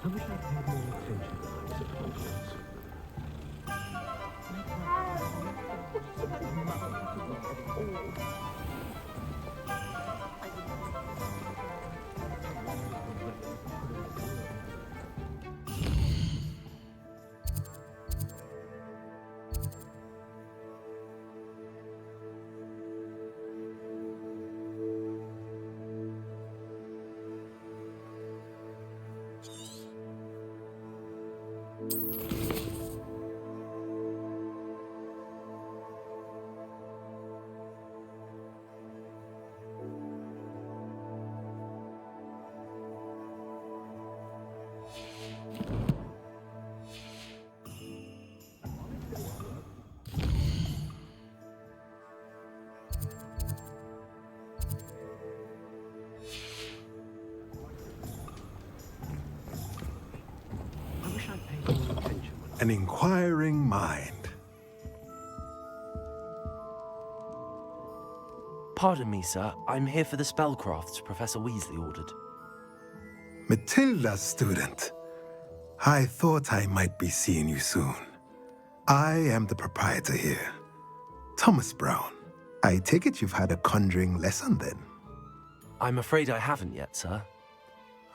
wish I paid more attention when I was at Hogwarts. I wish I'd paid more attention when An inquiring mind. Pardon me, sir. I'm here for the spellcrafts Professor Weasley ordered. Matilda's student. I thought I might be seeing you soon. I am the proprietor here, Thomas Brown. I take it you've had a conjuring lesson then? I'm afraid I haven't yet, sir.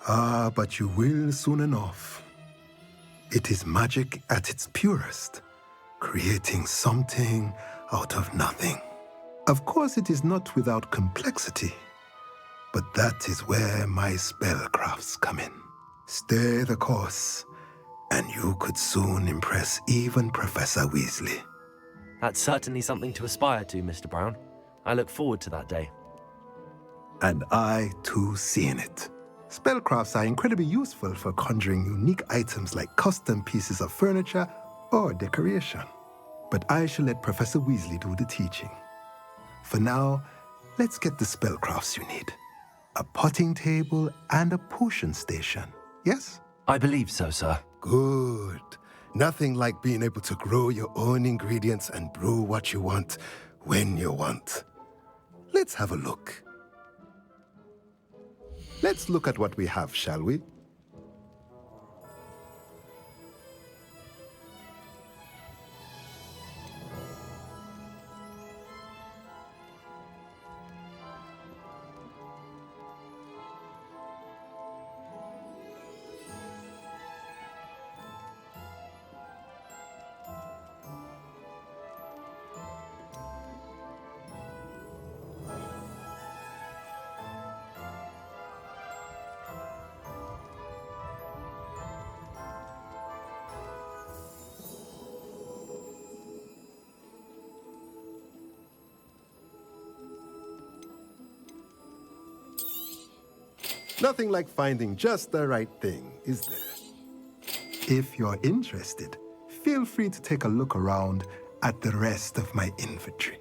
Ah, but you will soon enough. It is magic at its purest, creating something out of nothing. Of course, it is not without complexity, but that is where my spellcrafts come in. Stay the course, and you could soon impress even Professor Weasley. That's certainly something to aspire to, Mr. Brown. I look forward to that day. And I, too, see in it. Spellcrafts are incredibly useful for conjuring unique items like custom pieces of furniture or decoration. But I shall let Professor Weasley do the teaching. For now, let's get the spellcrafts you need. A potting table and a potion station, yes? I believe so, sir. Good. Nothing like being able to grow your own ingredients and brew what you want when you want. Let's have a look. Let's look at what we have, shall we? Nothing like finding just the right thing, is there? If you're interested, feel free to take a look around at the rest of my inventory.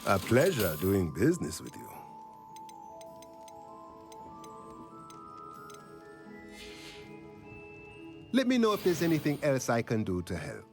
A pleasure doing business with you. Let me know if there's anything else I can do to help.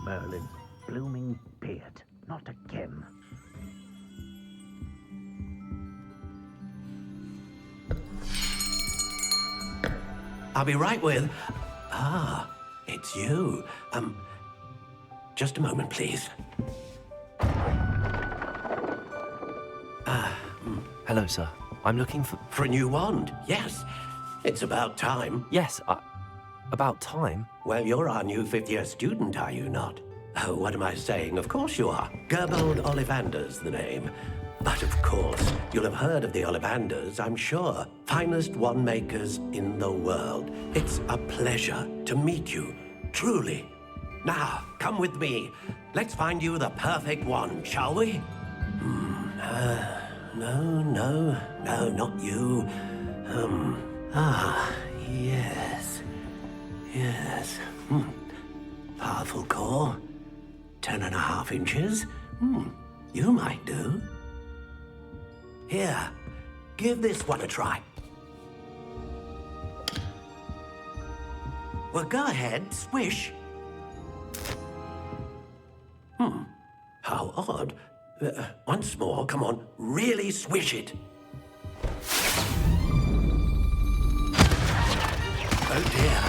Merlin's blooming beard. Not again. I'll be right with... Ah, it's you. Just a moment, please. Hello, sir. I'm looking for... For a new wand, yes. It's about time. Yes, about time. Well, you're our new fifth-year student, are you not? Oh, what am I saying? Of course you are. Gerbold Ollivander's the name. But of course, you'll have heard of the Ollivanders, I'm sure. Finest wand makers in the world. It's a pleasure to meet you, truly. Now, come with me. Let's find you the perfect wand, shall we? No, not you. Yes. Powerful core. 10.5 inches. You might do. Here, give this one a try. Well, go ahead, swish. How odd. Once more, come on, really swish it. Oh dear.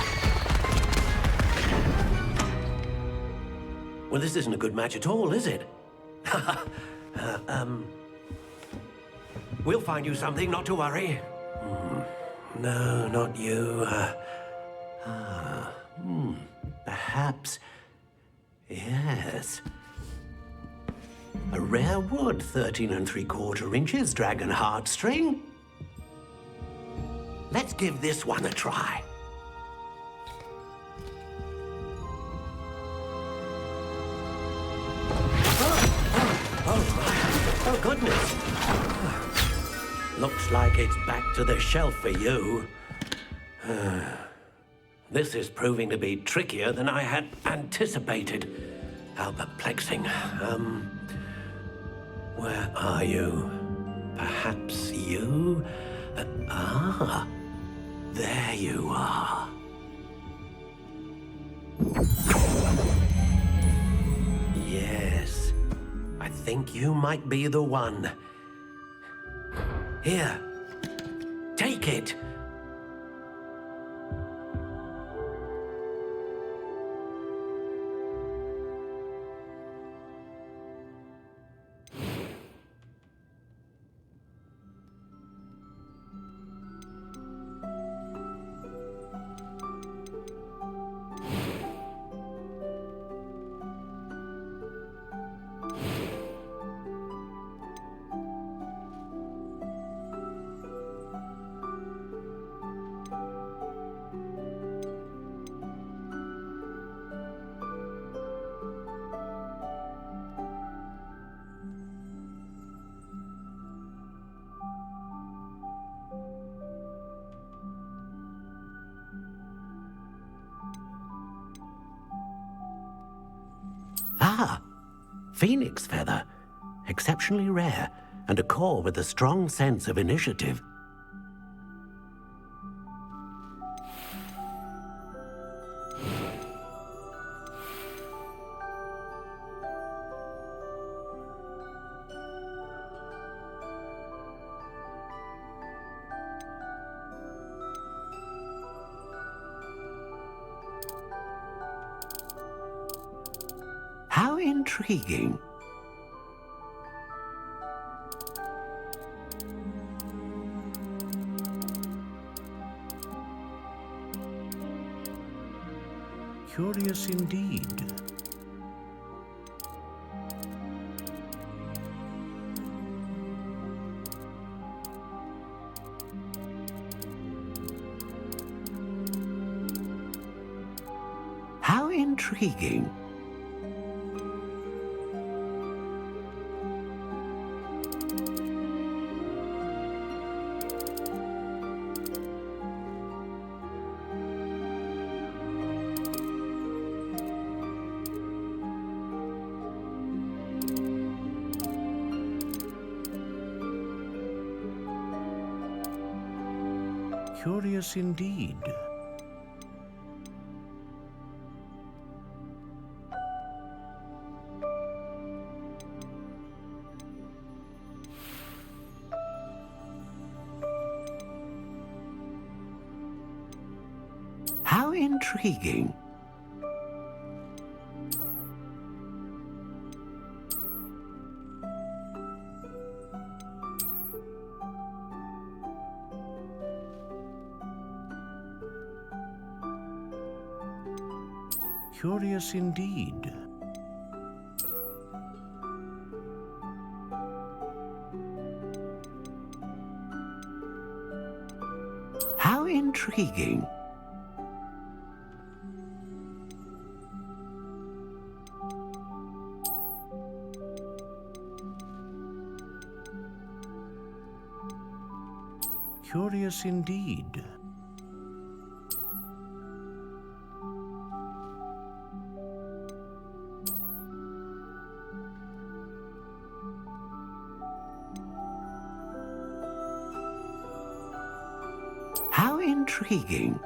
Well, this isn't a good match at all, is it? We'll find you something, not to worry. No, not you. Perhaps. Yes. A rare wood, 13 3/4 inches, dragon heartstring. Let's give this one a try. Oh, goodness. Looks like it's back to the shelf for you. This is proving to be trickier than I had anticipated. How perplexing. Where are you? Perhaps you? There you are. Yes, I think you might be the one. Here, take it. Phoenix feather. Exceptionally rare, and a core with a strong sense of initiative. How intriguing. Curious indeed. How intriguing. Curious indeed. How intriguing. Curious indeed. How intriguing. Curious indeed. How intriguing.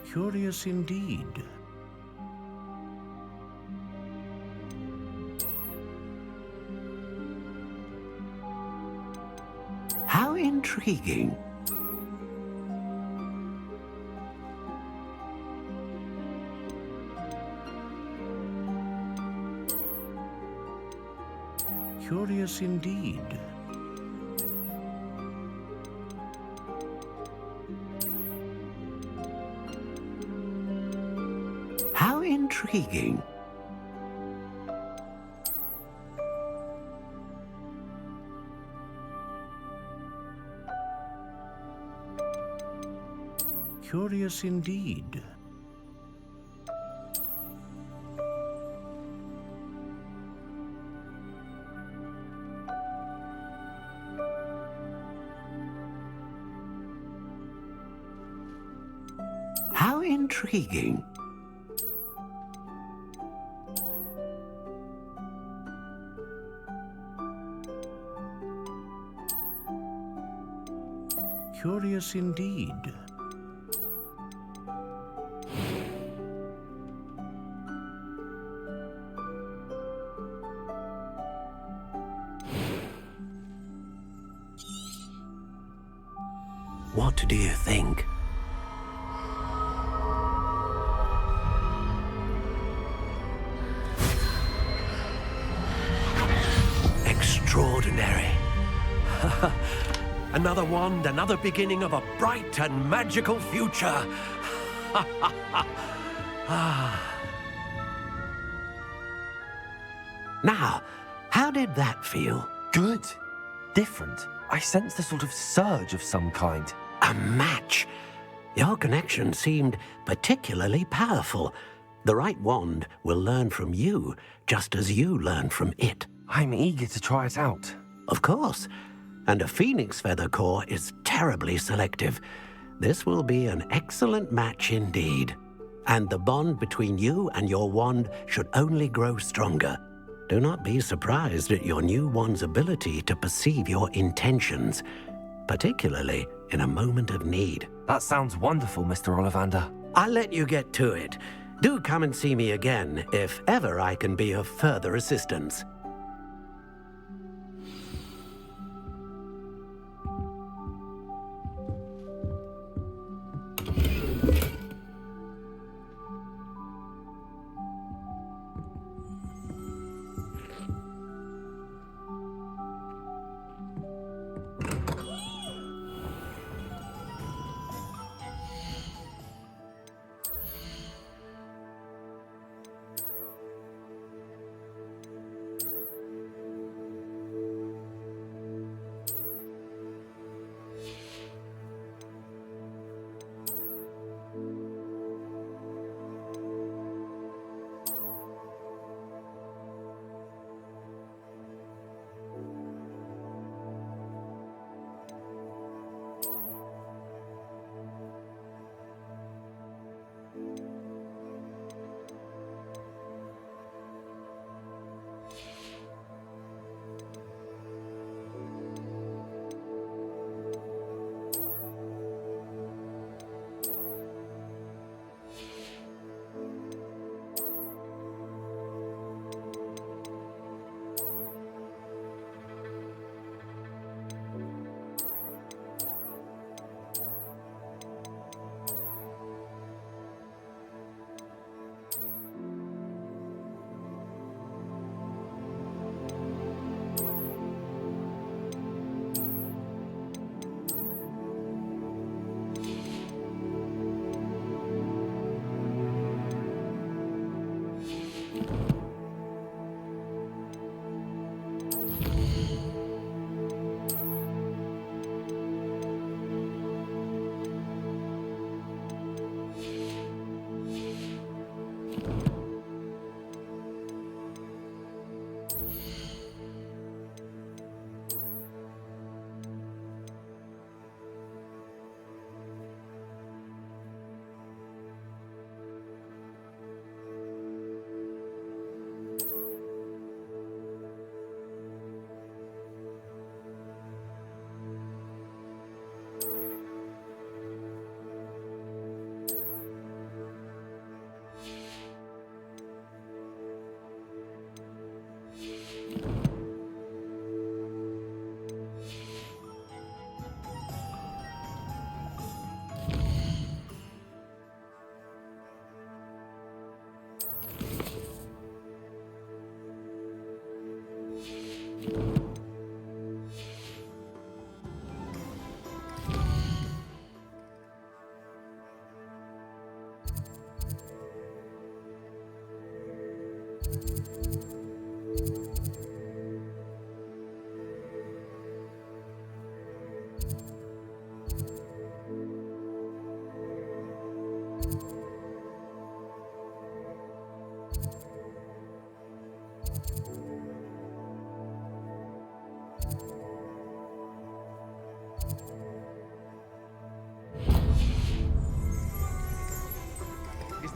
Curious indeed. How intriguing. Curious indeed. How intriguing. Curious indeed. How intriguing. Curious indeed. What do you think? Extraordinary. Another wand, another beginning of a bright and magical future. Now, how did that feel? Good. Different. I sensed a sort of surge of some kind. A match. Your connection seemed particularly powerful. The right wand will learn from you, just as you learn from it. I'm eager to try it out. Of course. And a phoenix feather core is terribly selective. This will be an excellent match indeed. And the bond between you and your wand should only grow stronger. Do not be surprised at your new wand's ability to perceive your intentions, particularly in a moment of need. That sounds wonderful, Mr. Ollivander. I'll let you get to it. Do come and see me again if ever I can be of further assistance.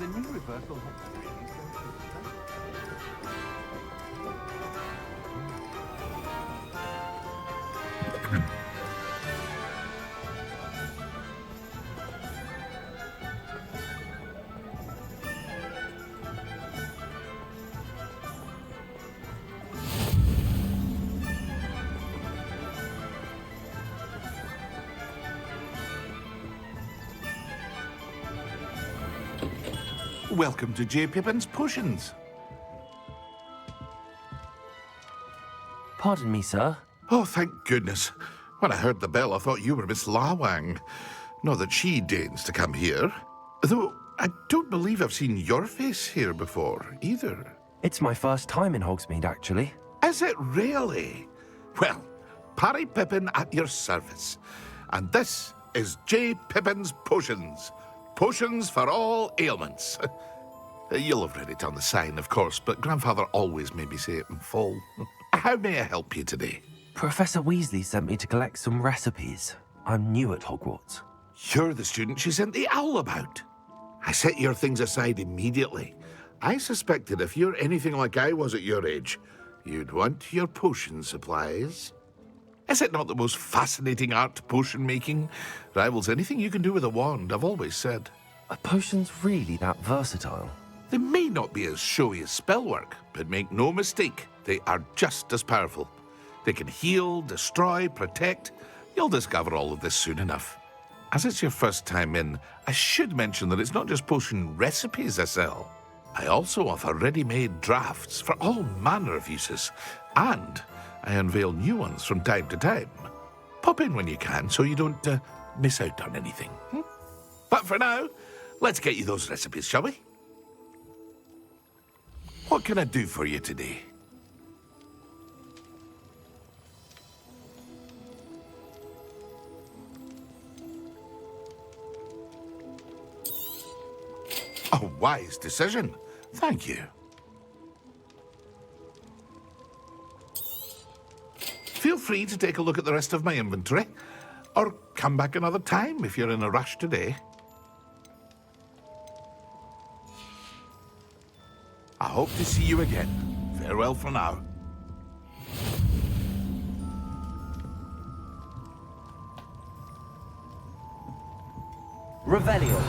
The new reversal has really Welcome to J. Pippin's Potions. Pardon me, sir. Oh, thank goodness. When I heard the bell, I thought you were Miss Lawang. Not that she deigns to come here. Though I don't believe I've seen your face here before, either. It's my first time in Hogsmeade, actually. Is it really? Well, Parry Pippin at your service. And this is J. Pippin's Potions. Potions for all ailments. You'll have read it on the sign, of course, but Grandfather always made me say it in full. How may I help you today? Professor Weasley sent me to collect some recipes. I'm new at Hogwarts. You're the student she sent the owl about. I set your things aside immediately. I suspected if you're anything like I was at your age, you'd want your potion supplies. Is it not the most fascinating art, potion making? Rivals anything you can do with a wand, I've always said. Are potions really that versatile? They may not be as showy as spellwork, but make no mistake, they are just as powerful. They can heal, destroy, protect. You'll discover all of this soon enough. As it's your first time in, I should mention that it's not just potion recipes I sell. I also offer ready-made drafts for all manner of uses, and I unveil new ones from time to time. Pop in when you can so you don't miss out on anything. But for now, let's get you those recipes, shall we? What can I do for you today? A wise decision. Thank you. Feel free to take a look at the rest of my inventory, or come back another time if you're in a rush today. I hope to see you again. Farewell for now. Revelio.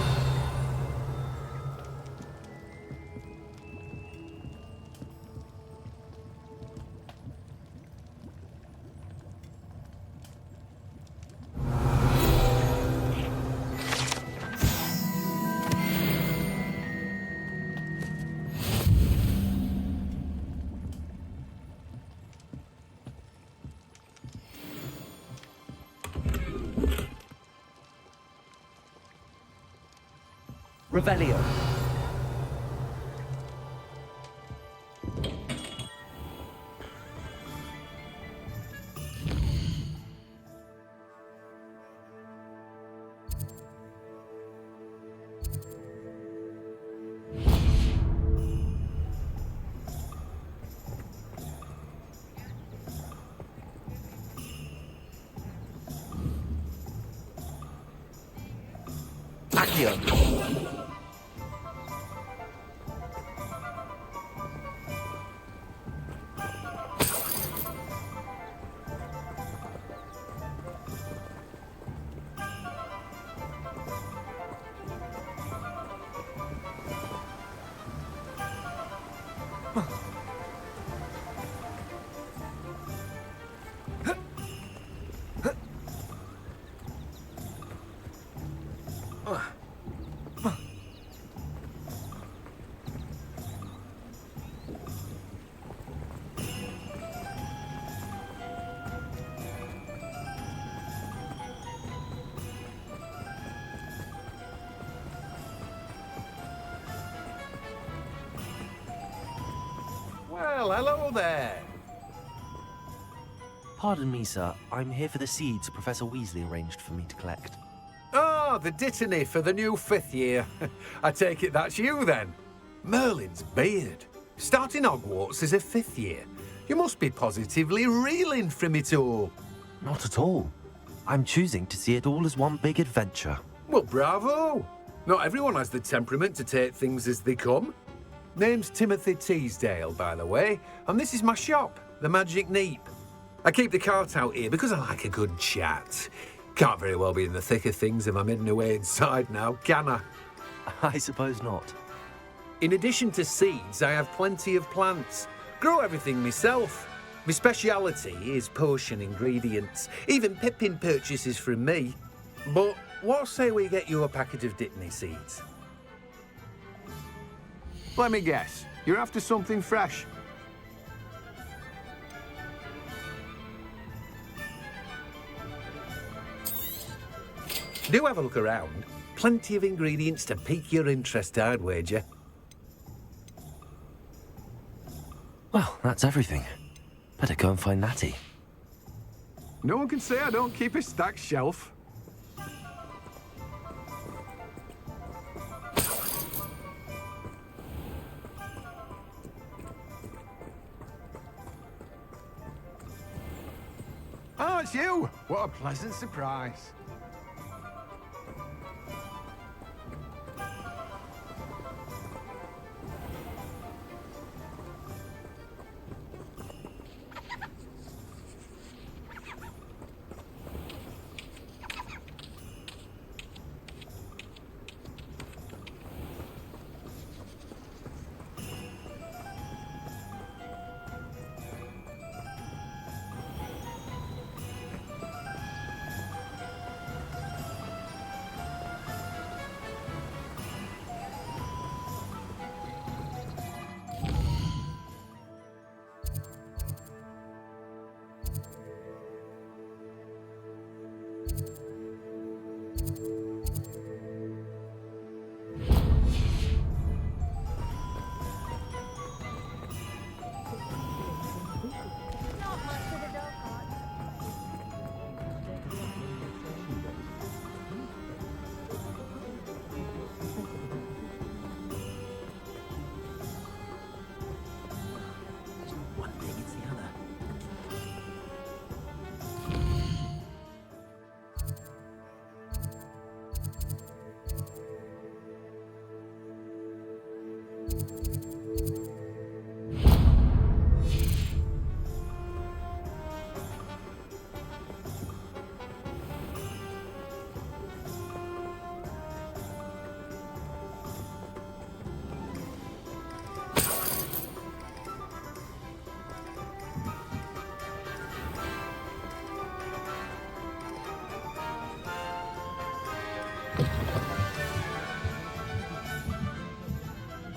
Revelio. Accio. Well, hello there. Pardon me, sir. I'm here for the seeds Professor Weasley arranged for me to collect. Ah, the dittany for the new 5th year. I take it that's you then. Merlin's beard. Starting Hogwarts as a 5th year. You must be positively reeling from it all. Not at all. I'm choosing to see it all as one big adventure. Well, bravo. Not everyone has the temperament to take things as they come. Name's Timothy Teasdale, by the way, and this is my shop, the Magic Neep. I keep the cart out here because I like a good chat. Can't very well be in the thick of things if I'm hidden away inside now, can I? I suppose not. In addition to seeds, I have plenty of plants. Grow everything myself. My speciality is potion ingredients. Even Pippin purchases from me. But what say we get you a packet of Dittany seeds? Let me guess. You're after something fresh. Do have a look around. Plenty of ingredients to pique your interest, I'd wager. Well, that's everything. Better go and find Natty. No one can say I don't keep a stacked shelf. Oh, it's you! What a pleasant surprise. One thing, it's the other.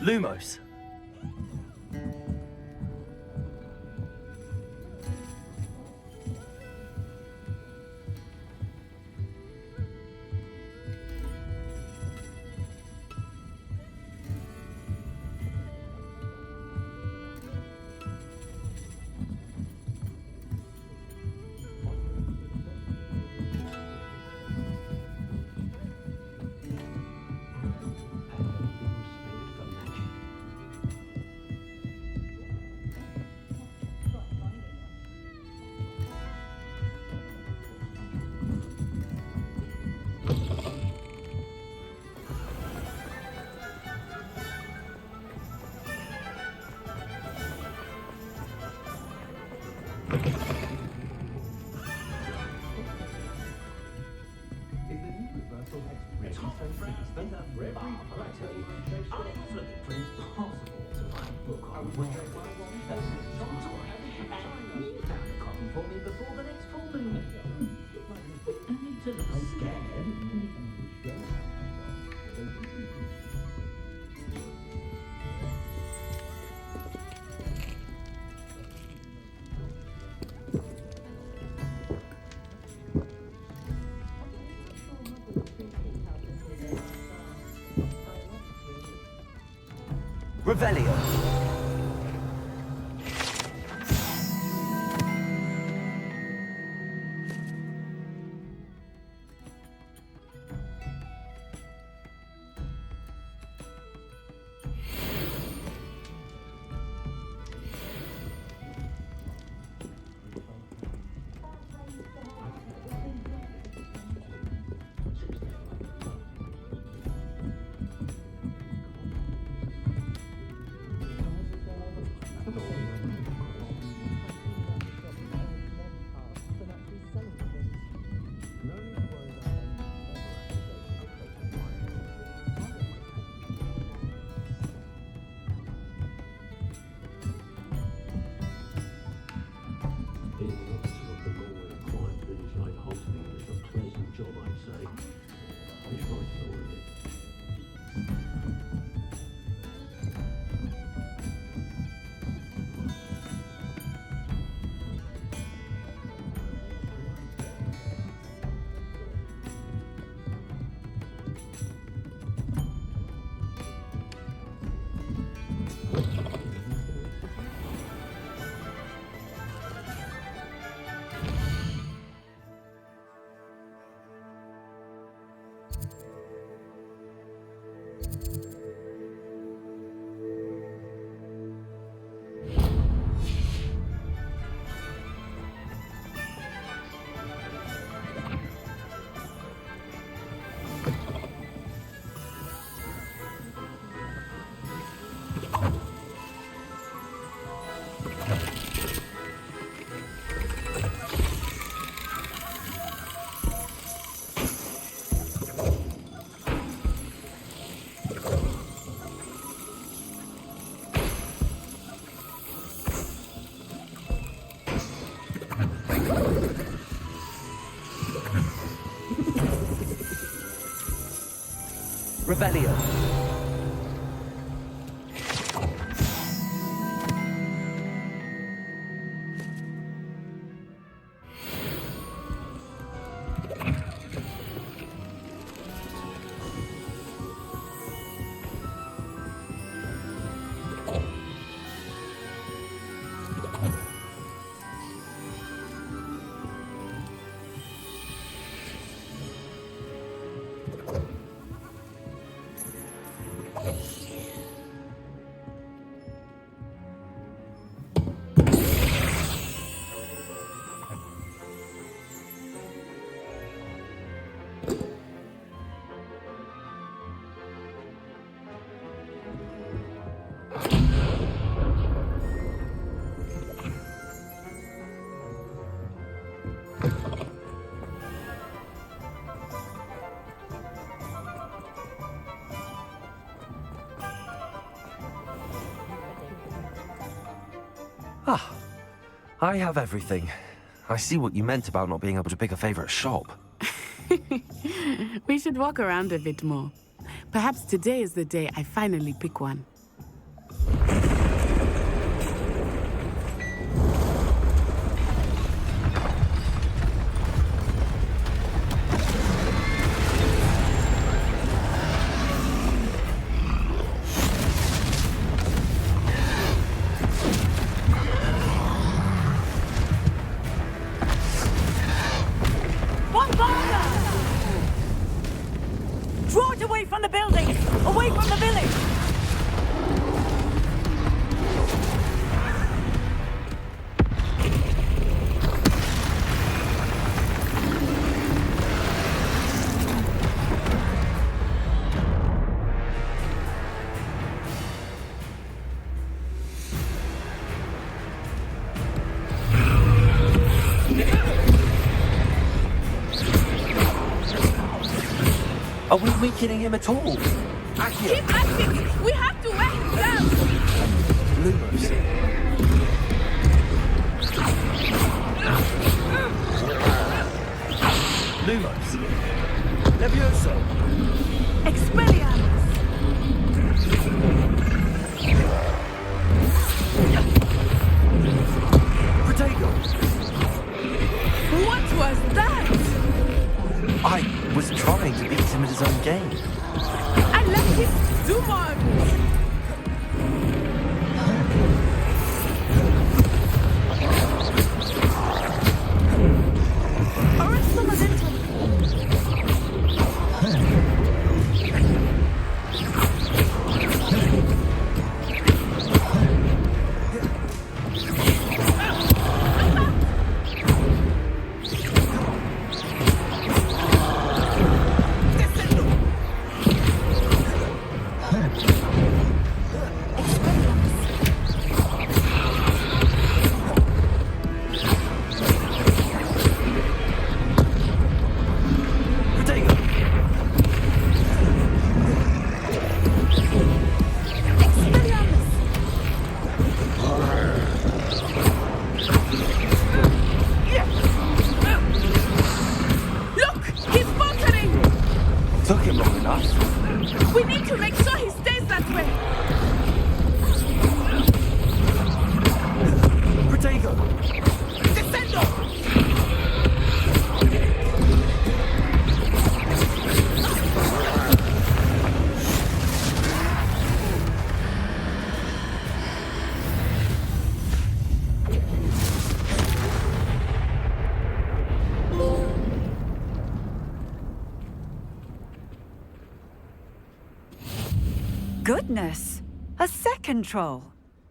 Lumos. Revelio. Revelio. Ah, I have everything. I see what you meant about not being able to pick a favorite shop. We should walk around a bit more. Perhaps today is the day I finally pick one. Draw it away from the building! Away from the village! Are we weakening him at all? Accio. Keep acting! We have to wear him down! Lumos. Lumos. Levioso. Expelliarmus! Protego. What was that? I was trying to beat him at his own game. I let him do more of it. Arrest them as entering. Took him long enough. We need to make sure he stays that way. Protego. Descendo! Goodness! A second troll!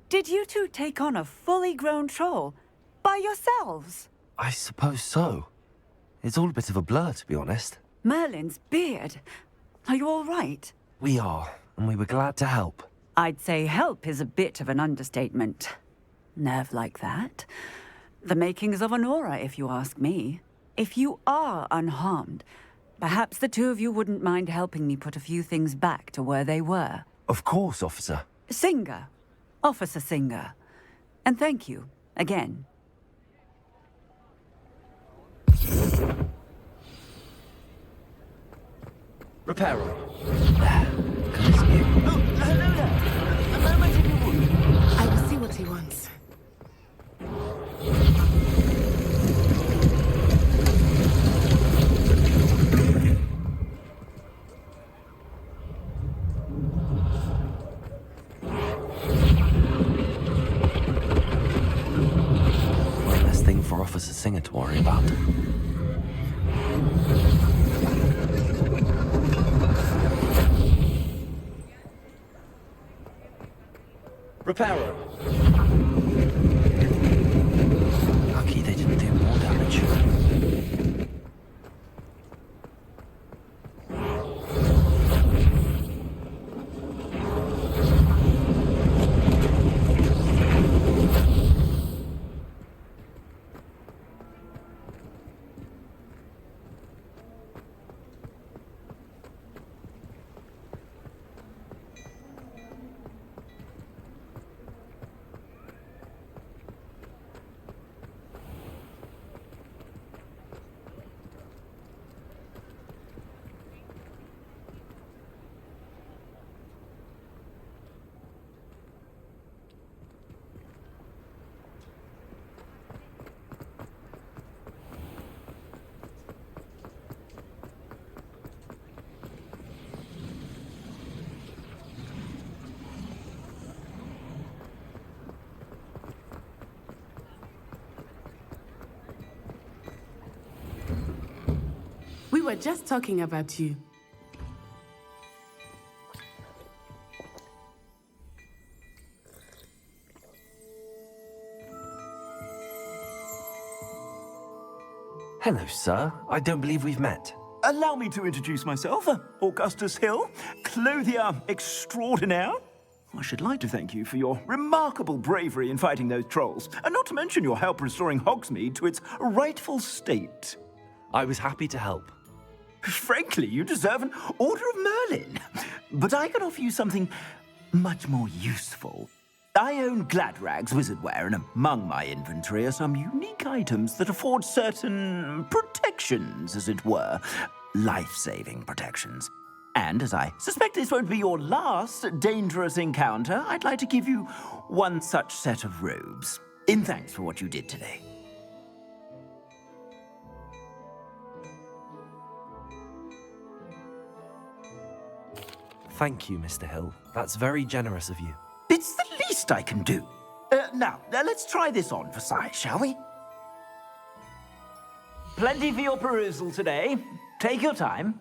Did you two take on a fully grown troll? By yourselves? I suppose so. It's all a bit of a blur, to be honest. Merlin's beard. Are you all right? We are, and we were glad to help. I'd say help is a bit of an understatement. Nerve like that. The makings of an aura, if you ask me. If you are unharmed, perhaps the two of you wouldn't mind helping me put a few things back to where they were. Of course, officer. Singer. Officer Singer. And thank you, again. Reparo. I will see what he wants. One less thing for Officer Singer to worry about. Reparo. Lucky they didn't do more damage. We were just talking about you. Hello, sir. I don't believe we've met. Allow me to introduce myself, Augustus Hill, clothier extraordinaire. I should like to thank you for your remarkable bravery in fighting those trolls, and not to mention your help restoring Hogsmeade to its rightful state. I was happy to help. Frankly, you deserve an Order of Merlin. But I can offer you something much more useful. I own Gladrag's wizardware, and among my inventory are some unique items that afford certain protections, as it were. Life-saving protections. And as I suspect this won't be your last dangerous encounter, I'd like to give you one such set of robes, in thanks for what you did today. Thank you, Mr. Hill. That's very generous of you. It's the least I can do. Now, let's try this on for size, shall we? Plenty for your perusal today. Take your time.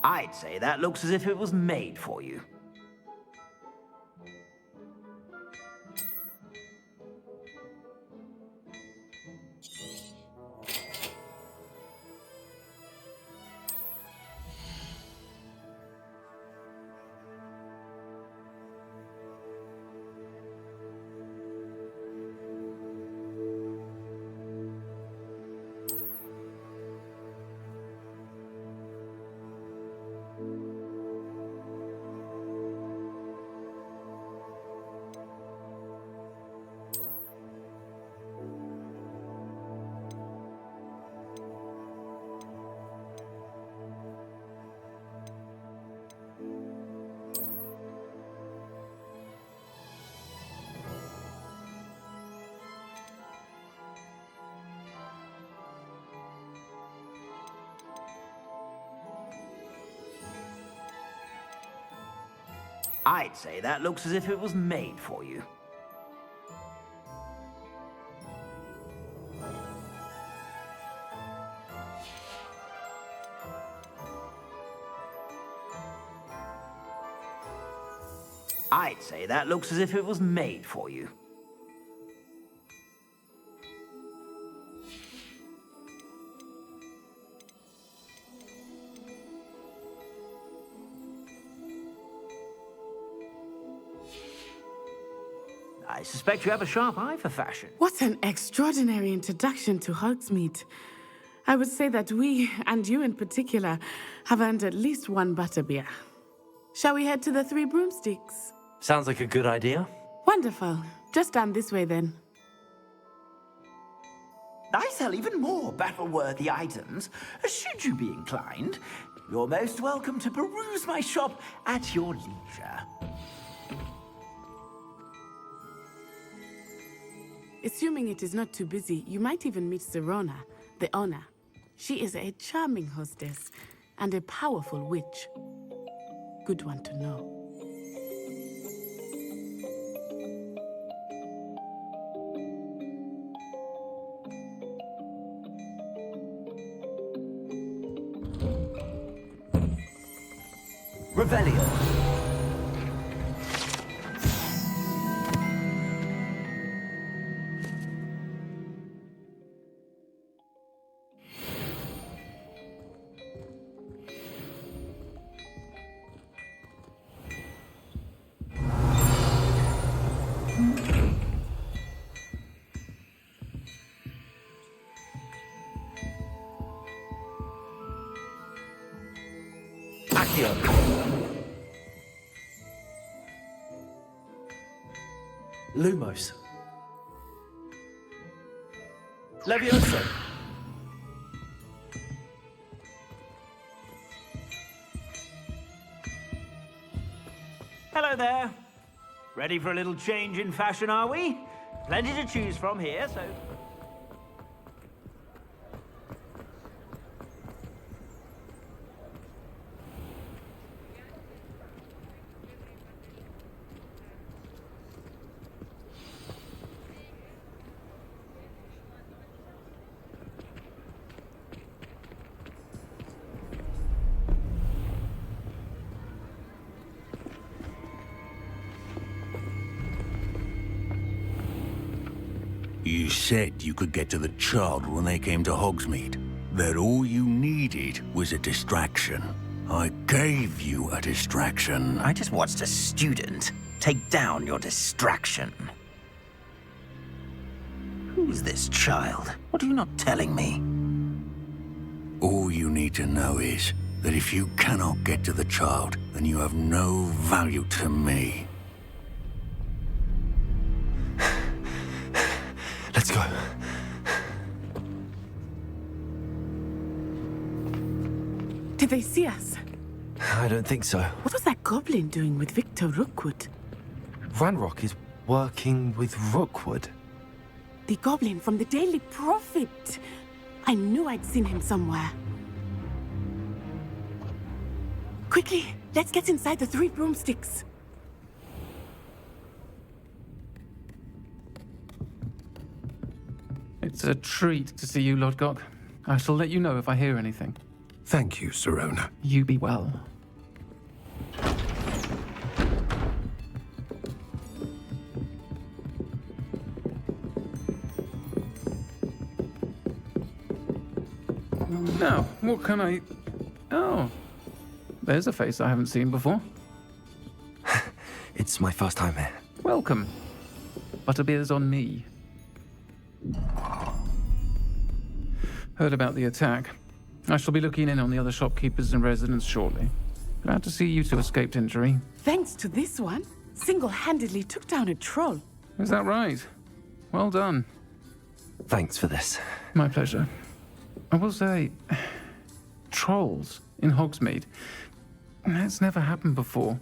I'd say that looks as if it was made for you. I'd say that looks as if it was made for you. I'd say that looks as if it was made for you. I suspect you have a sharp eye for fashion. What an extraordinary introduction to Hogsmeade. I would say that we, and you in particular, have earned at least one butterbeer. Shall we head to the Three Broomsticks? Sounds like a good idea. Wonderful. Just down this way then. I sell even more battle-worthy items. Should you be inclined, you're most welcome to peruse my shop at your leisure. Assuming it is not too busy, you might even meet Serona, the owner. She is a charming hostess and a powerful witch. Good one to know. Revelio. Lumos. Levioso. Hello there. Ready for a little change in fashion, are we? Plenty to choose from here, so... You said you could get to the child when they came to Hogsmeade. That all you needed was a distraction. I gave you a distraction. I just watched a student take down your distraction. Who's this child? What are you not telling me? All you need to know is that if you cannot get to the child, then you have no value to me. Let's go. Did they see us? I don't think so. What was that goblin doing with Victor Rookwood? Ranrock is working with Rookwood. The goblin from the Daily Prophet. I knew I'd seen him somewhere. Quickly, let's get inside the Three Broomsticks. It's a treat to see you, Lodgok. I shall let you know if I hear anything. Thank you, Serona. You be well. Now, what can I... Oh, there's a face I haven't seen before. It's my first time here. Welcome. Butterbeer's on me. Heard about the attack. I shall be looking in on the other shopkeepers and residents shortly. Glad to see you two escaped injury. Thanks to this one, single-handedly took down a troll. Is that right? Well done. Thanks for this. My pleasure. I will say, trolls in Hogsmeade. That's never happened before.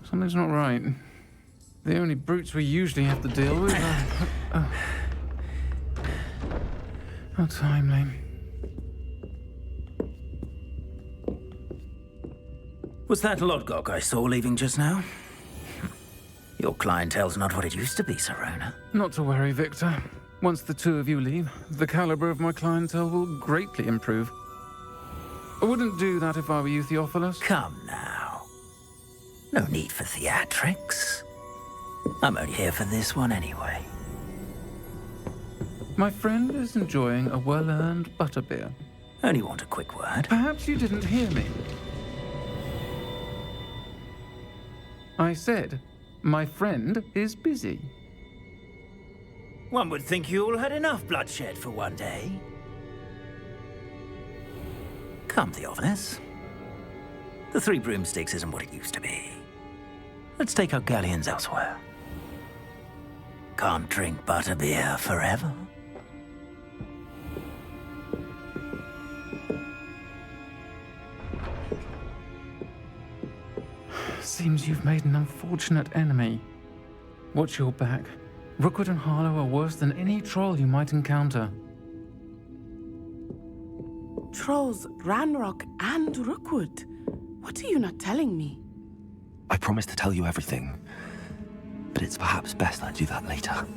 Something's not right. The only brutes we usually have to deal with are... How timely. Was that Lodgok I saw leaving just now? Your clientele's not what it used to be, Serona. Not to worry, Victor. Once the two of you leave, the caliber of my clientele will greatly improve. I wouldn't do that if I were you, Theophilus. Come now. No need for theatrics. I'm only here for this one anyway. My friend is enjoying a well-earned butterbeer. Only want a quick word. Perhaps you didn't hear me. I said, my friend is busy. One would think you all had enough bloodshed for one day. Come, Theophilus. The Three Broomsticks isn't what it used to be. Let's take our galleons elsewhere. Can't drink butterbeer forever. Seems you've made an unfortunate enemy. Watch your back. Rookwood and Harlow are worse than any troll you might encounter. Trolls, Ranrock, and Rookwood. What are you not telling me? I promised to tell you everything, but it's perhaps best I do that later.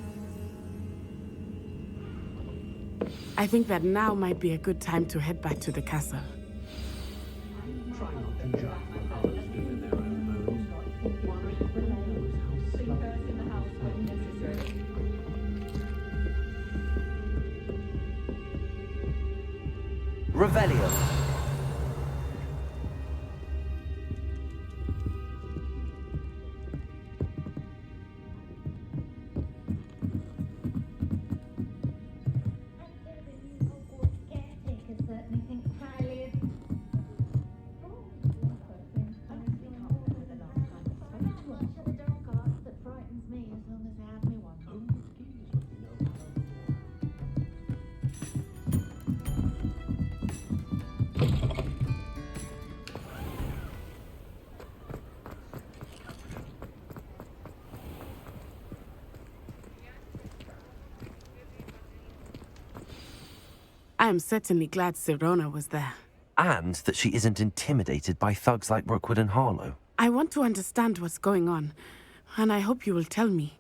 I think that now might be a good time to head back to the castle. Revelio. I am certainly glad Sirona was there. And that she isn't intimidated by thugs like Rookwood and Harlow. I want to understand what's going on, and I hope you will tell me.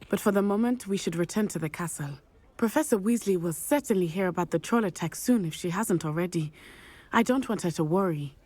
But for the moment, we should return to the castle. Professor Weasley will certainly hear about the troll attack soon if she hasn't already. I don't want her to worry.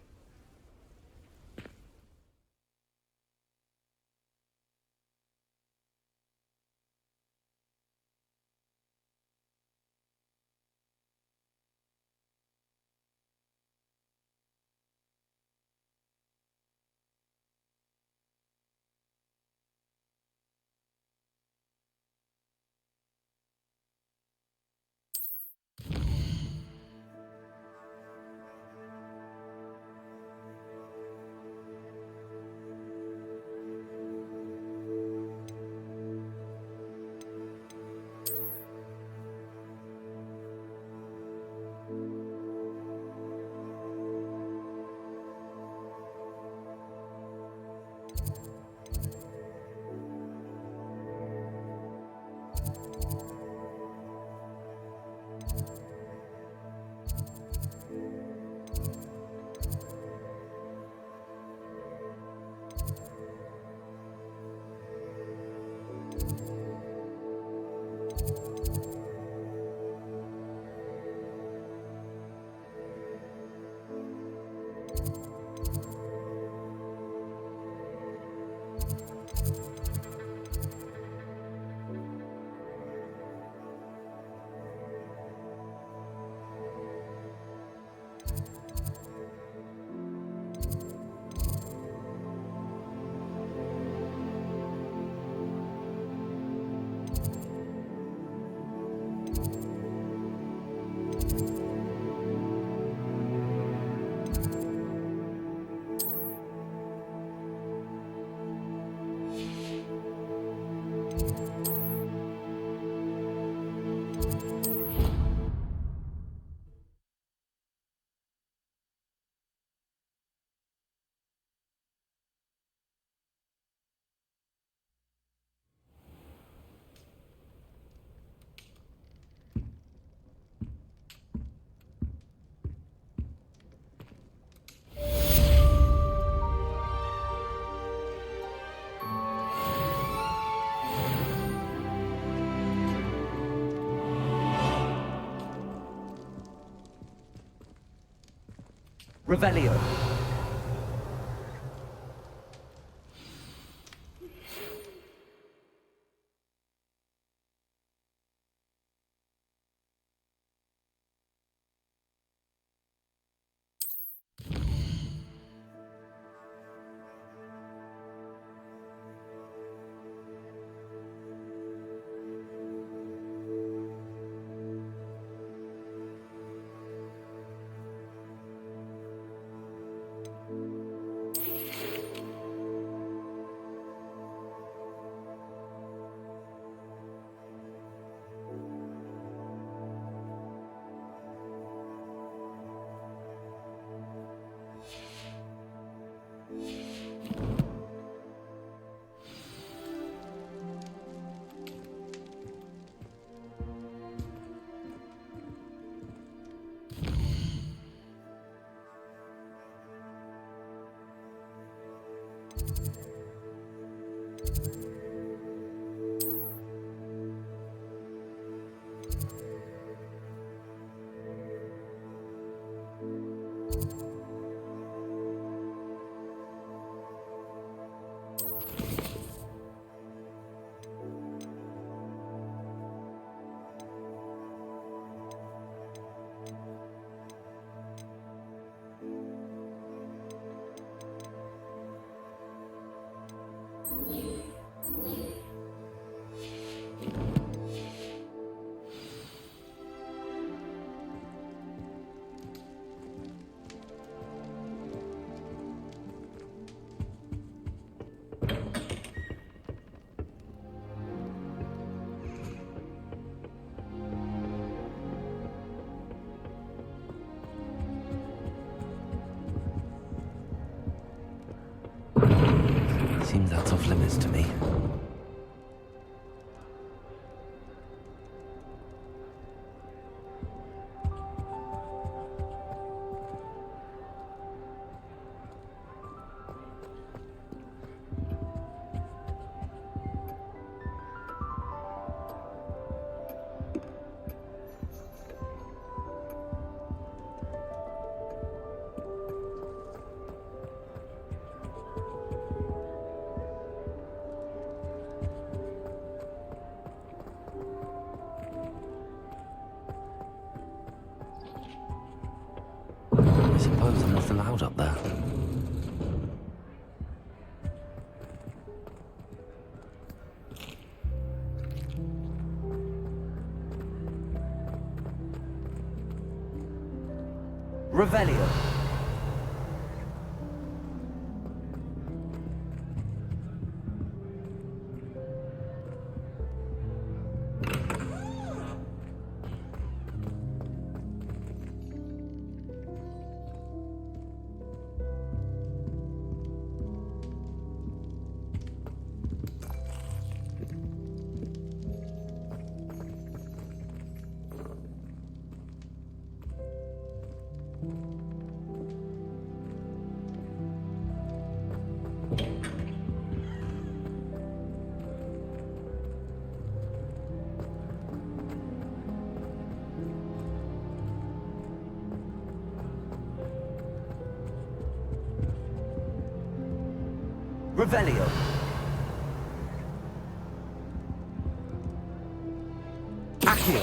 Revelio. Seems that's off limits to me. I suppose I'm not allowed up there. Revelio. Revelio. Accio.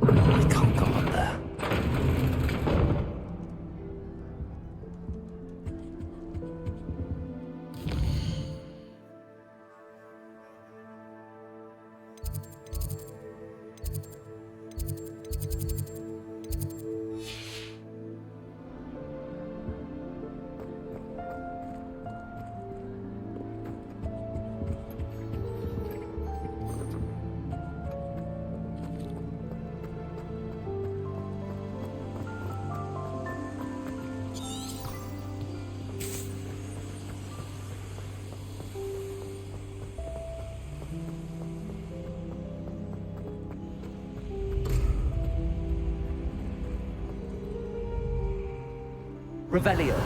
I can't go up there. Revelio.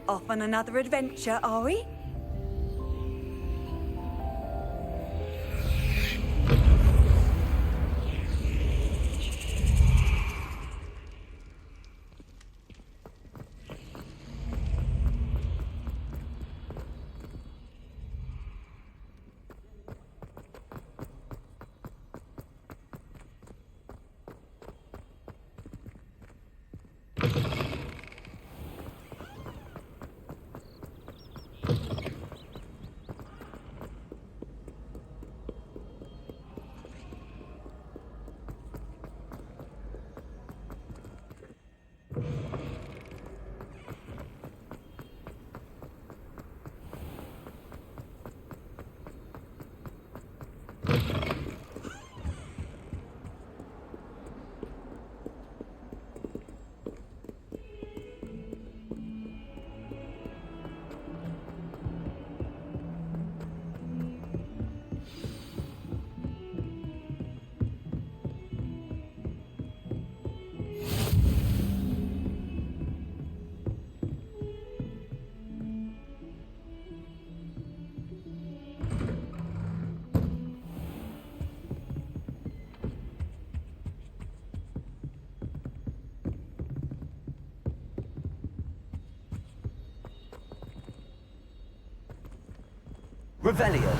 Off on another adventure, are we? Revelio.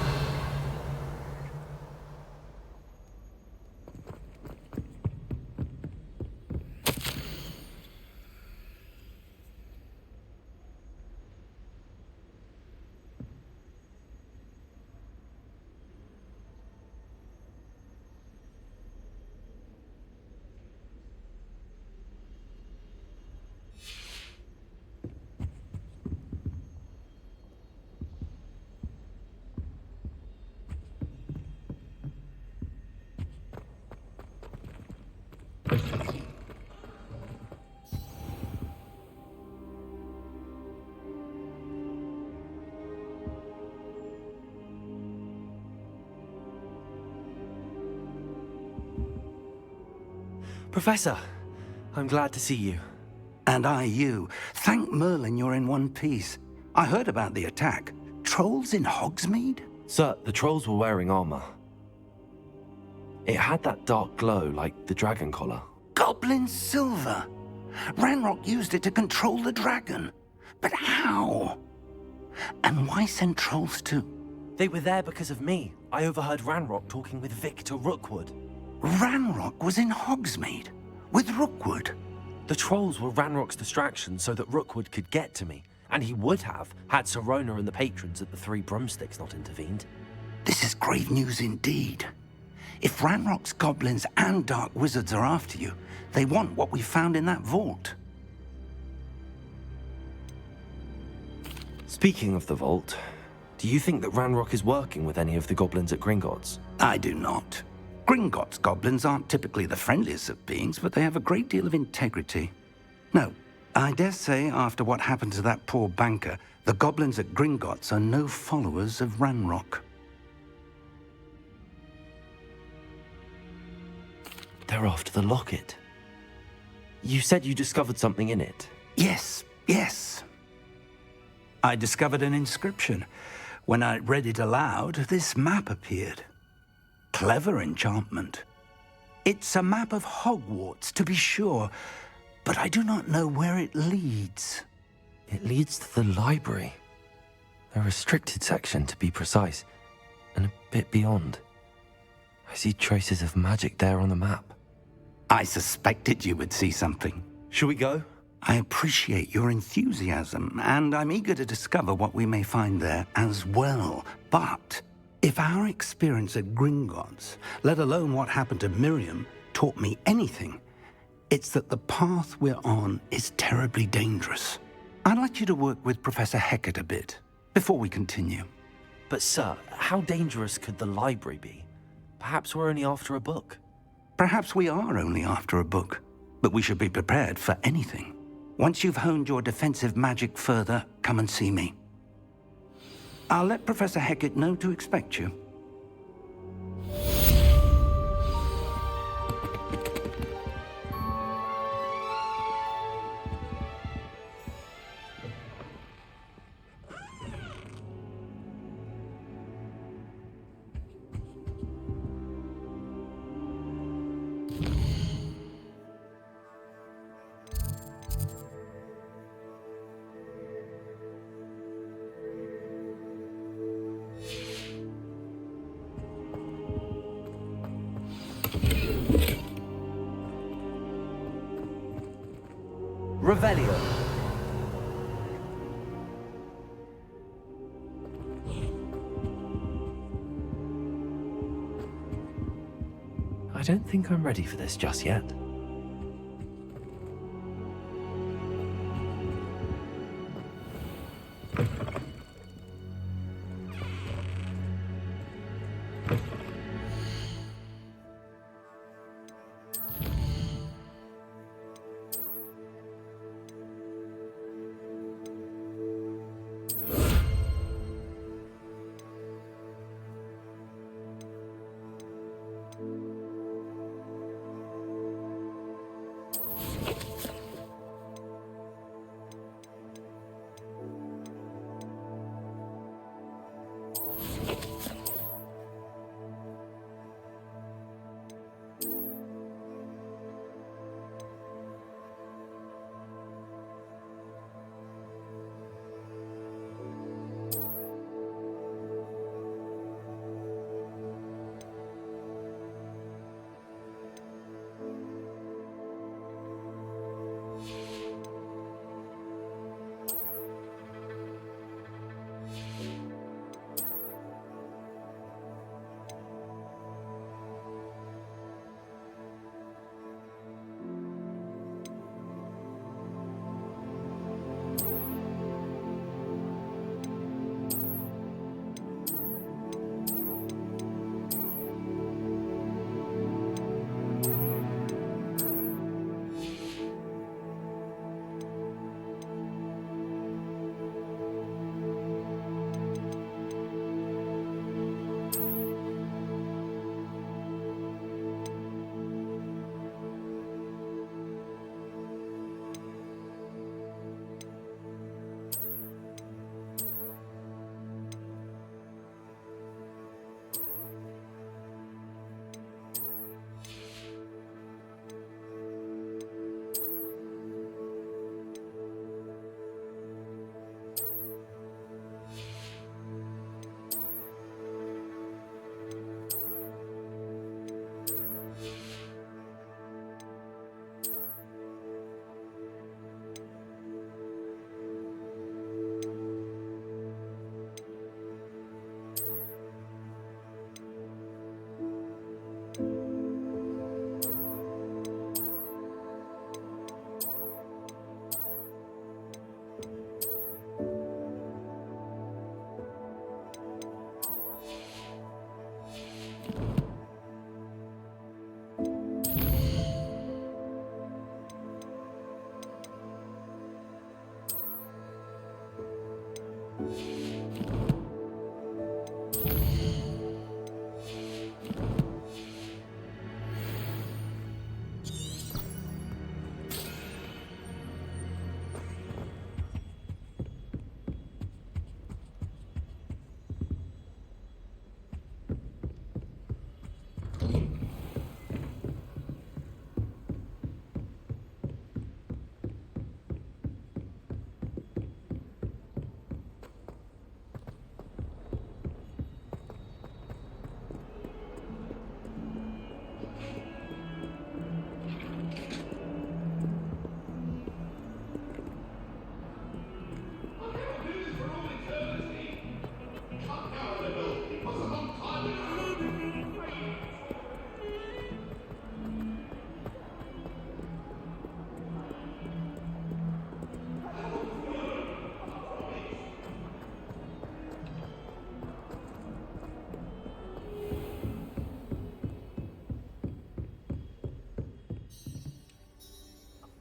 Professor, I'm glad to see you. And I you. Thank Merlin you're in one piece. I heard about the attack. Trolls in Hogsmeade? Sir, the trolls were wearing armor. It had that dark glow like the dragon collar. Goblin silver! Ranrock used it to control the dragon. But how? And why send trolls too? They were there because of me. I overheard Ranrock talking with Victor Rookwood. Ranrock was in Hogsmeade? With Rookwood? The trolls were Ranrock's distraction so that Rookwood could get to me. And he would have, had Sirona and the patrons at the Three Broomsticks not intervened. This is grave news indeed. If Ranrock's goblins and dark wizards are after you, they want what we found in that vault. Speaking of the vault, do you think that Ranrock is working with any of the goblins at Gringotts? I do not. Gringotts goblins aren't typically the friendliest of beings, but they have a great deal of integrity. No, I dare say after what happened to that poor banker, the goblins at Gringotts are no followers of Ranrock. They're after the locket. You said you discovered something in it. Yes. I discovered an inscription. When I read it aloud, this map appeared. Clever enchantment. It's a map of Hogwarts, to be sure, but I do not know where it leads. It leads to the library. A restricted section, to be precise, and a bit beyond. I see traces of magic there on the map. I suspected you would see something. Shall we go? I appreciate your enthusiasm, and I'm eager to discover what we may find there as well. But if our experience at Gringotts, let alone what happened to Miriam, taught me anything, it's that the path we're on is terribly dangerous. I'd like you to work with Professor Hecat a bit before we continue. But sir, how dangerous could the library be? Perhaps we're only after a book. Perhaps we are only after a book, but we should be prepared for anything. Once you've honed your defensive magic further, come and see me. I'll let Professor Hecat know to expect you. Revelio. I don't think I'm ready for this just yet.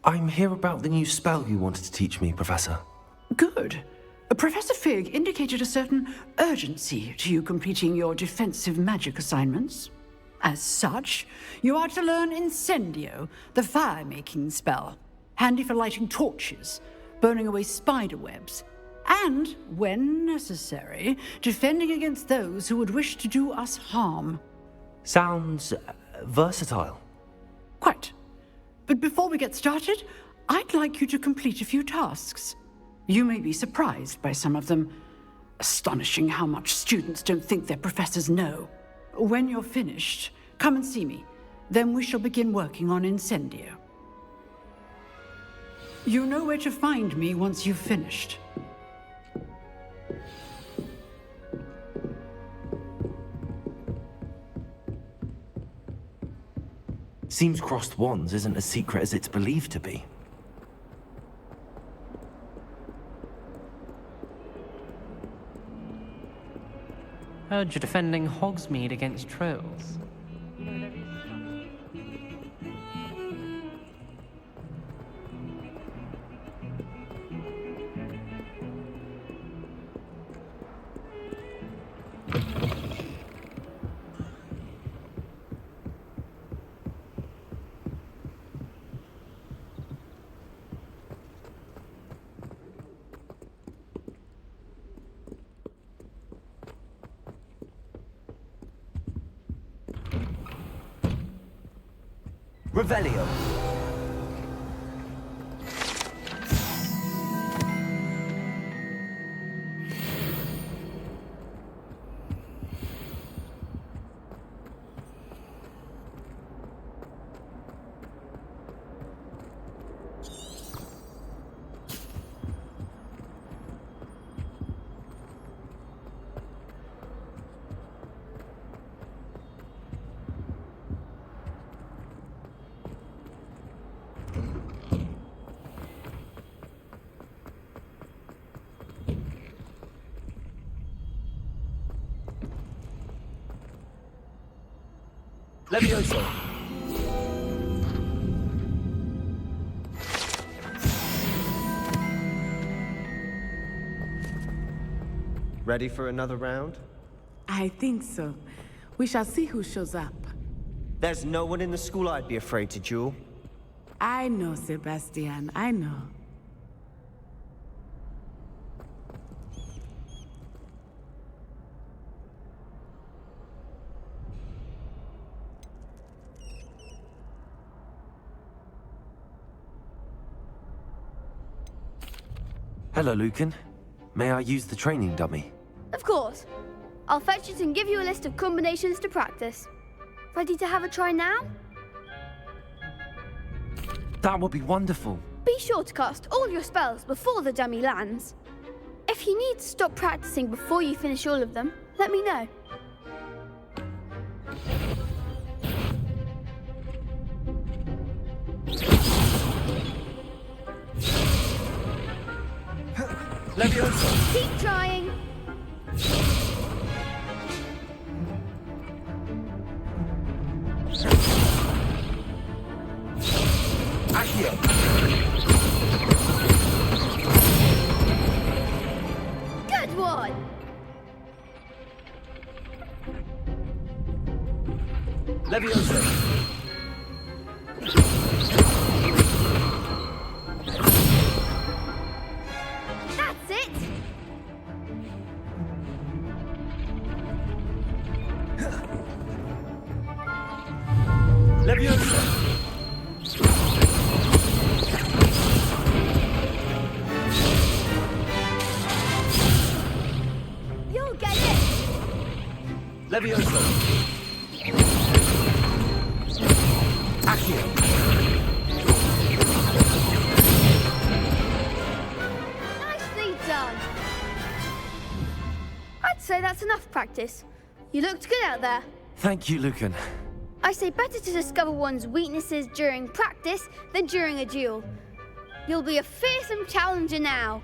I'm here about the new spell you wanted to teach me, Professor. Good. Professor Fig indicated a certain urgency to you completing your defensive magic assignments. As such, you are to learn Incendio, the fire-making spell, handy for lighting torches, burning away spider webs, and, when necessary, defending against those who would wish to do us harm. Sounds versatile. Quite. But before we get started, I'd like you to complete a few tasks. You may be surprised by some of them. Astonishing how much students don't think their professors know. When you're finished, come and see me. Then we shall begin working on Incendio. You know where to find me once you've finished. Seems crossed wands isn't as secret as it's believed to be. Heard you're defending Hogsmeade against trolls. Revelio. Levioso. Ready for another round? I think so. We shall see who shows up. There's no one in the school I'd be afraid to duel. I know, Sebastian, I know. Hello, Lucan. May I use the training dummy? Of course. I'll fetch it and give you a list of combinations to practice. Ready to have a try now? That would be wonderful. Be sure to cast all your spells before the dummy lands. If you need to stop practicing before you finish all of them, let me know. Leviosa! Keep trying! Accio! Good one! Levioso. That's it! Levioso. You'll get it! Levioso. Accio. Nicely done! I'd say that's enough practice. You looked good out there. Thank you, Lucan. I say better to discover one's weaknesses during practice than during a duel. You'll be a fearsome challenger now.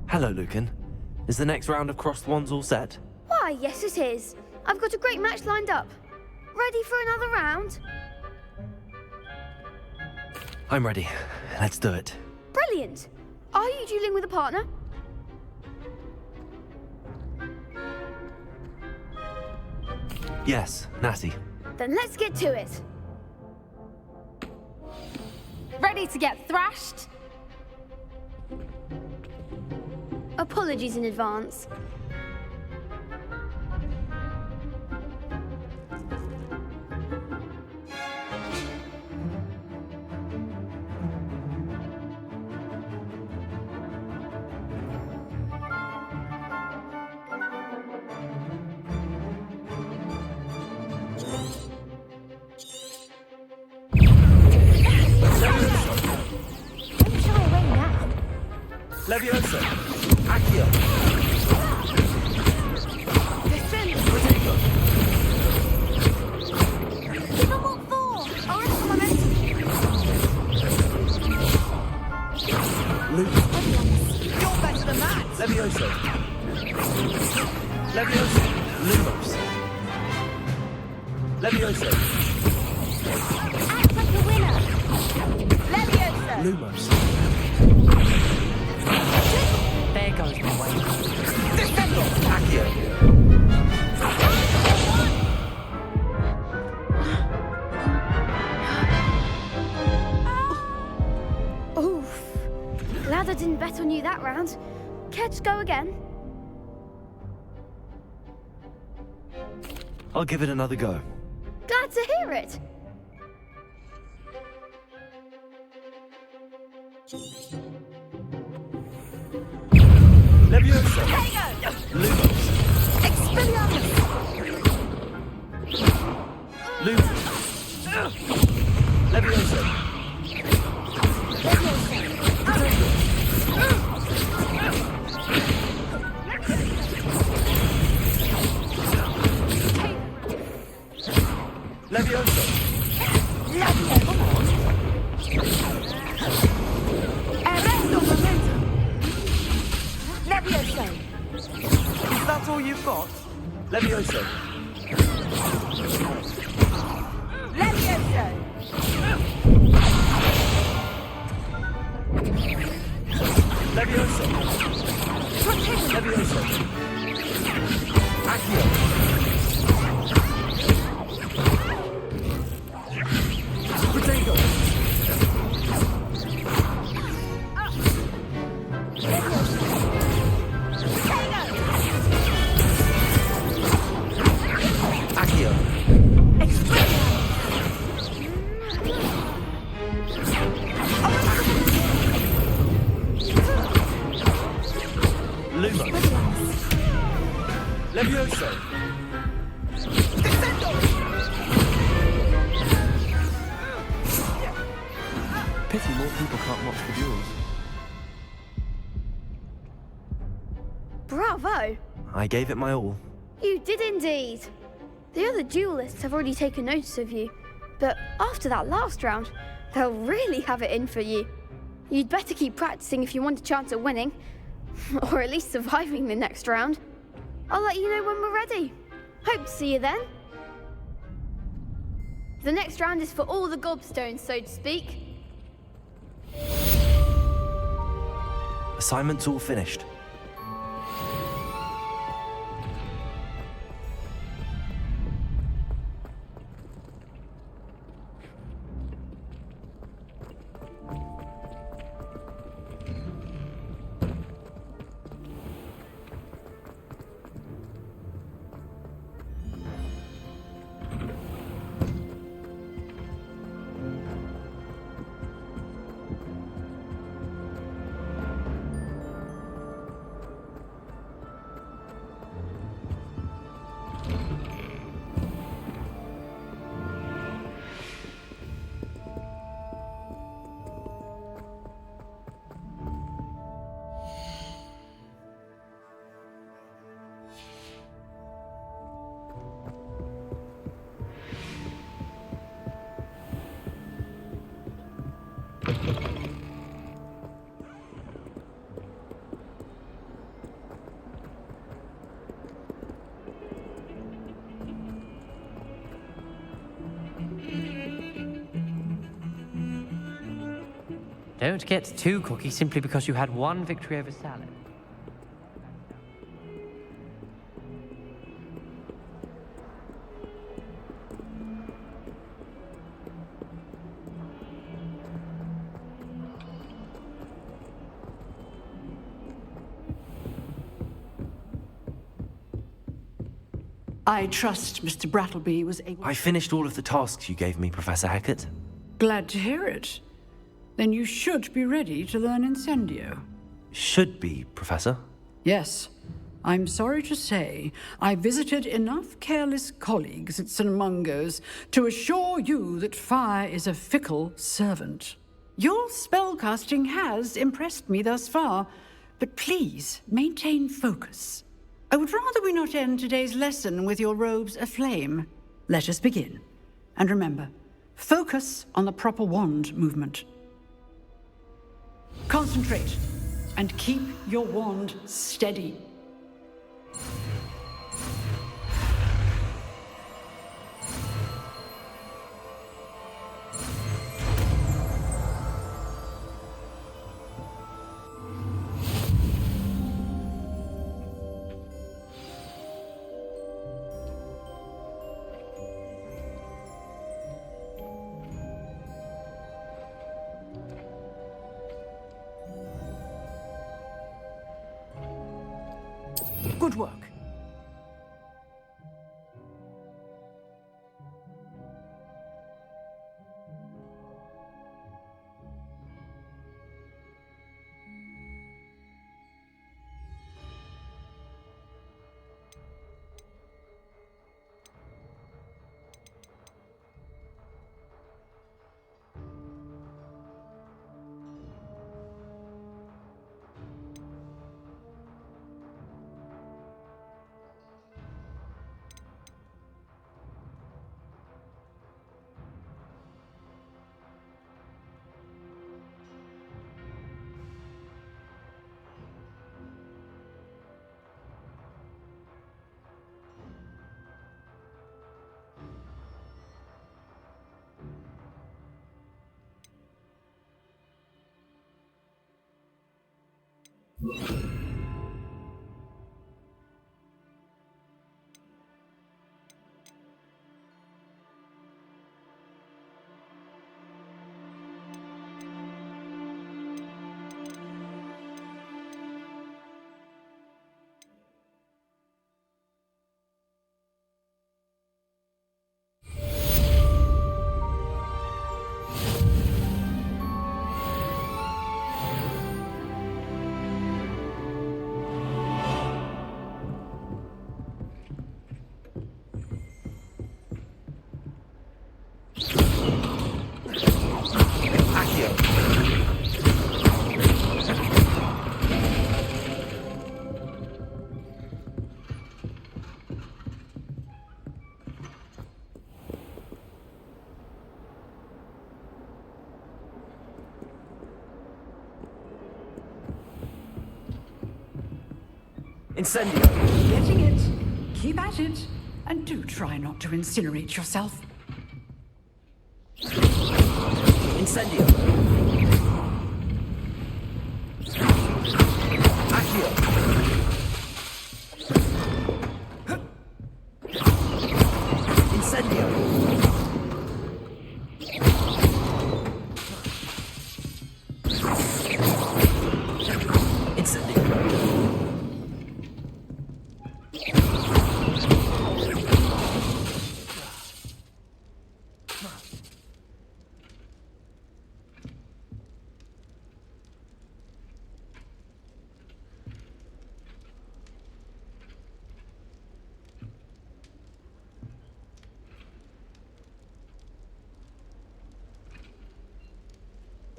Hello, Lucan. Is the next round of Crossed Wands all set? Why, yes it is. I've got a great match lined up. Ready for another round? I'm ready. Let's do it. Brilliant! Are you dueling with a partner? Yes, Natty. Then let's get to it. Ready to get thrashed? Apologies in advance. Levioso. Accio. Give them what for? I'll rest on momentum. Luke. You're better than that. Levioso. Levioso. Lumos. Levioso. Act like a winner. Levioso. Lumos. There goes my way. Descendo. Accio. Oof. Glad I didn't bet on you that round. Care to go again? I'll give it another go. Glad to hear it. Levioso. Hey-go. Lumos. Expelliarmus. Lumos. Levioso. Levioso. Arresto momentum. Levioso. Is that all you've got? Levioso. Levioso. Potato! Accio. Luma. Levioso. Pity more people can't watch the duels. Bravo! I gave it my all. You did indeed. The other duelists have already taken notice of you, but after that last round, they'll really have it in for you. You'd better keep practicing if you want a chance at winning, or at least surviving the next round. I'll let you know when we're ready. Hope to see you then. The next round is for all the gobstones, so to speak. Assignment's all finished. Don't get too cocky simply because you had one victory over Salad. I trust Mr. Brattleby was able... I finished all of the tasks you gave me, Professor Hackett. Glad to hear it. Then you should be ready to learn Incendio. Should be, Professor. Yes. I'm sorry to say, I visited enough careless colleagues at St. Mungo's to assure you that fire is a fickle servant. Your spellcasting has impressed me thus far, but please maintain focus. I would rather we not end today's lesson with your robes aflame. Let us begin. And remember, focus on the proper wand movement. Concentrate, and keep your wand steady. Good work. Incendio! Getting it. Keep at it. And do try not to incinerate yourself. Incendio! Accio! Incendio! Incendio!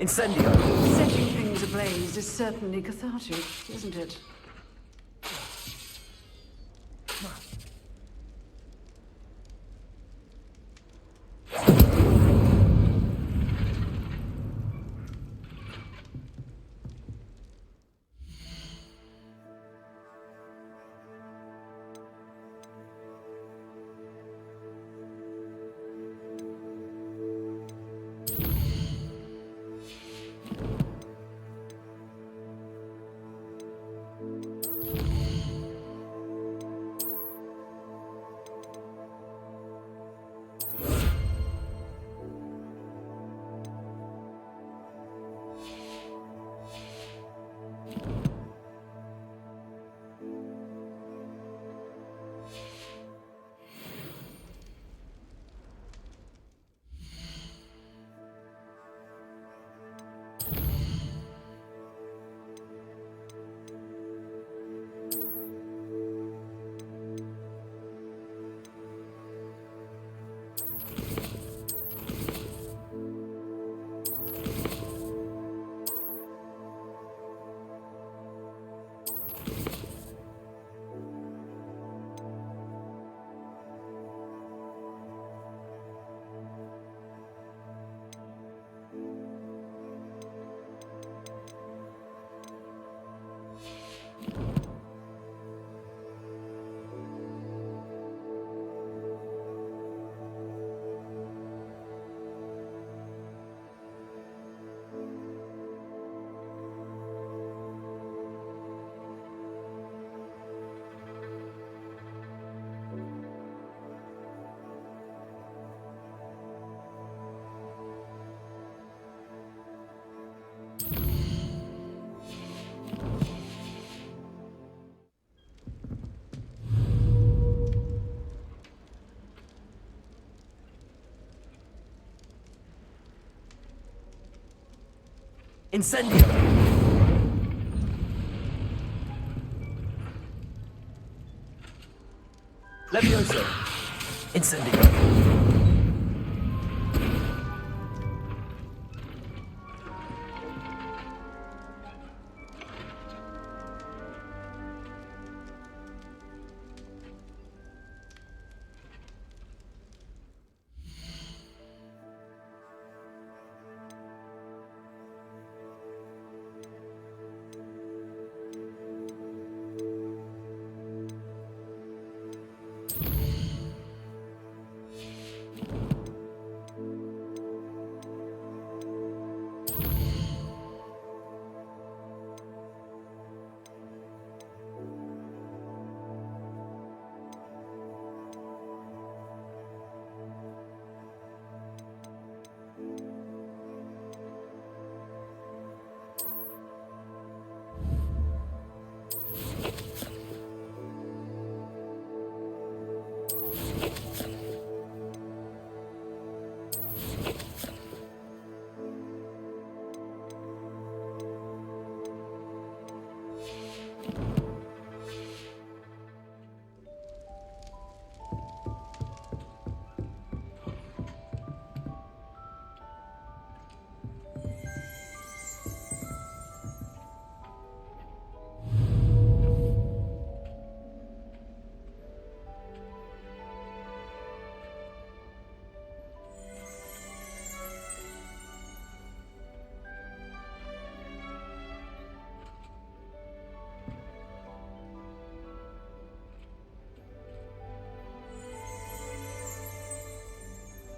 Incendio! Setting things ablaze is certainly cathartic, isn't it? Incendio! Levioso! Incendio!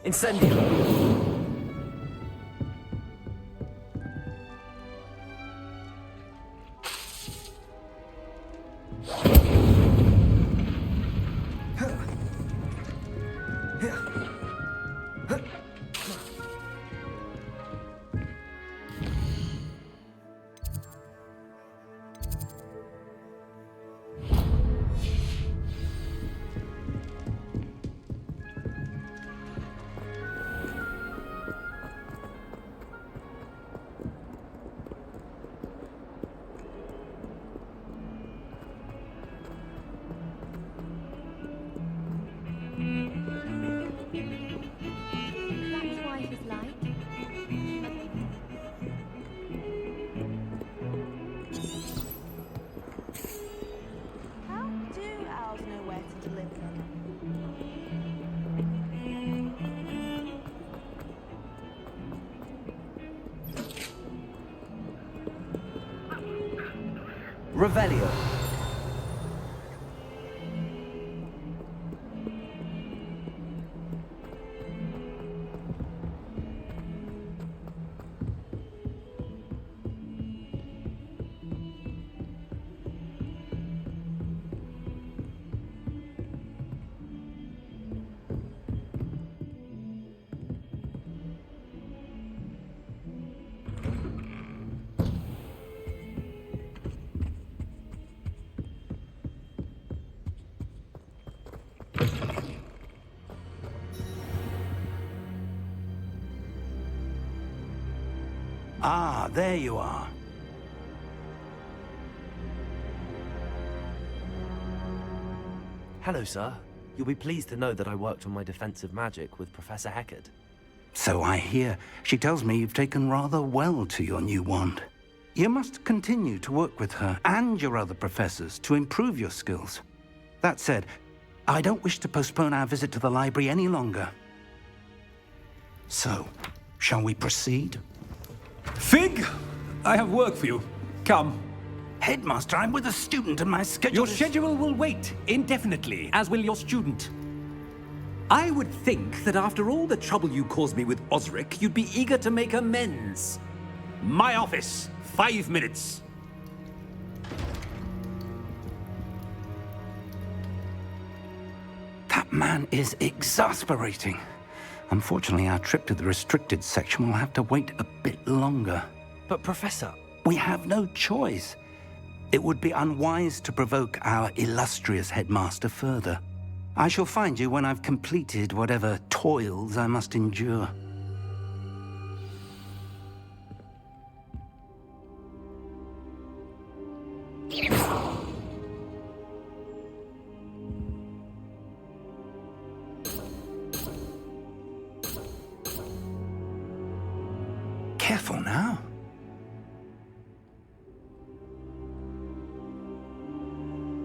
Incendio! That's why he's like. How do owls know where to deliver them? Revelio. Ah, there you are. Hello, sir. You'll be pleased to know that I worked on my defensive magic with Professor Heckard. So I hear. She tells me you've taken rather well to your new wand. You must continue to work with her and your other professors to improve your skills. That said, I don't wish to postpone our visit to the library any longer. So, shall we proceed? Fig, I have work for you. Come. Headmaster, I'm with a student and my schedule Your schedule will wait indefinitely, as will your student. I would think that after all the trouble you caused me with Osric, you'd be eager to make amends. My office, 5 minutes. That man is exasperating. Unfortunately, our trip to the restricted section will have to wait a bit longer. But, Professor... We have no choice. It would be unwise to provoke our illustrious headmaster further. I shall find you when I've completed whatever toils I must endure. Careful now.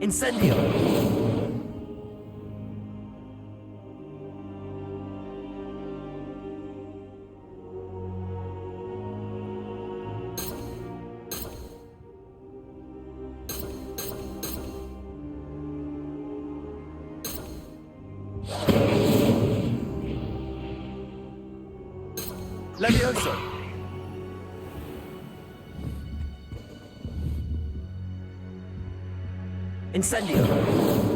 Incendio! Levioso! Incendio!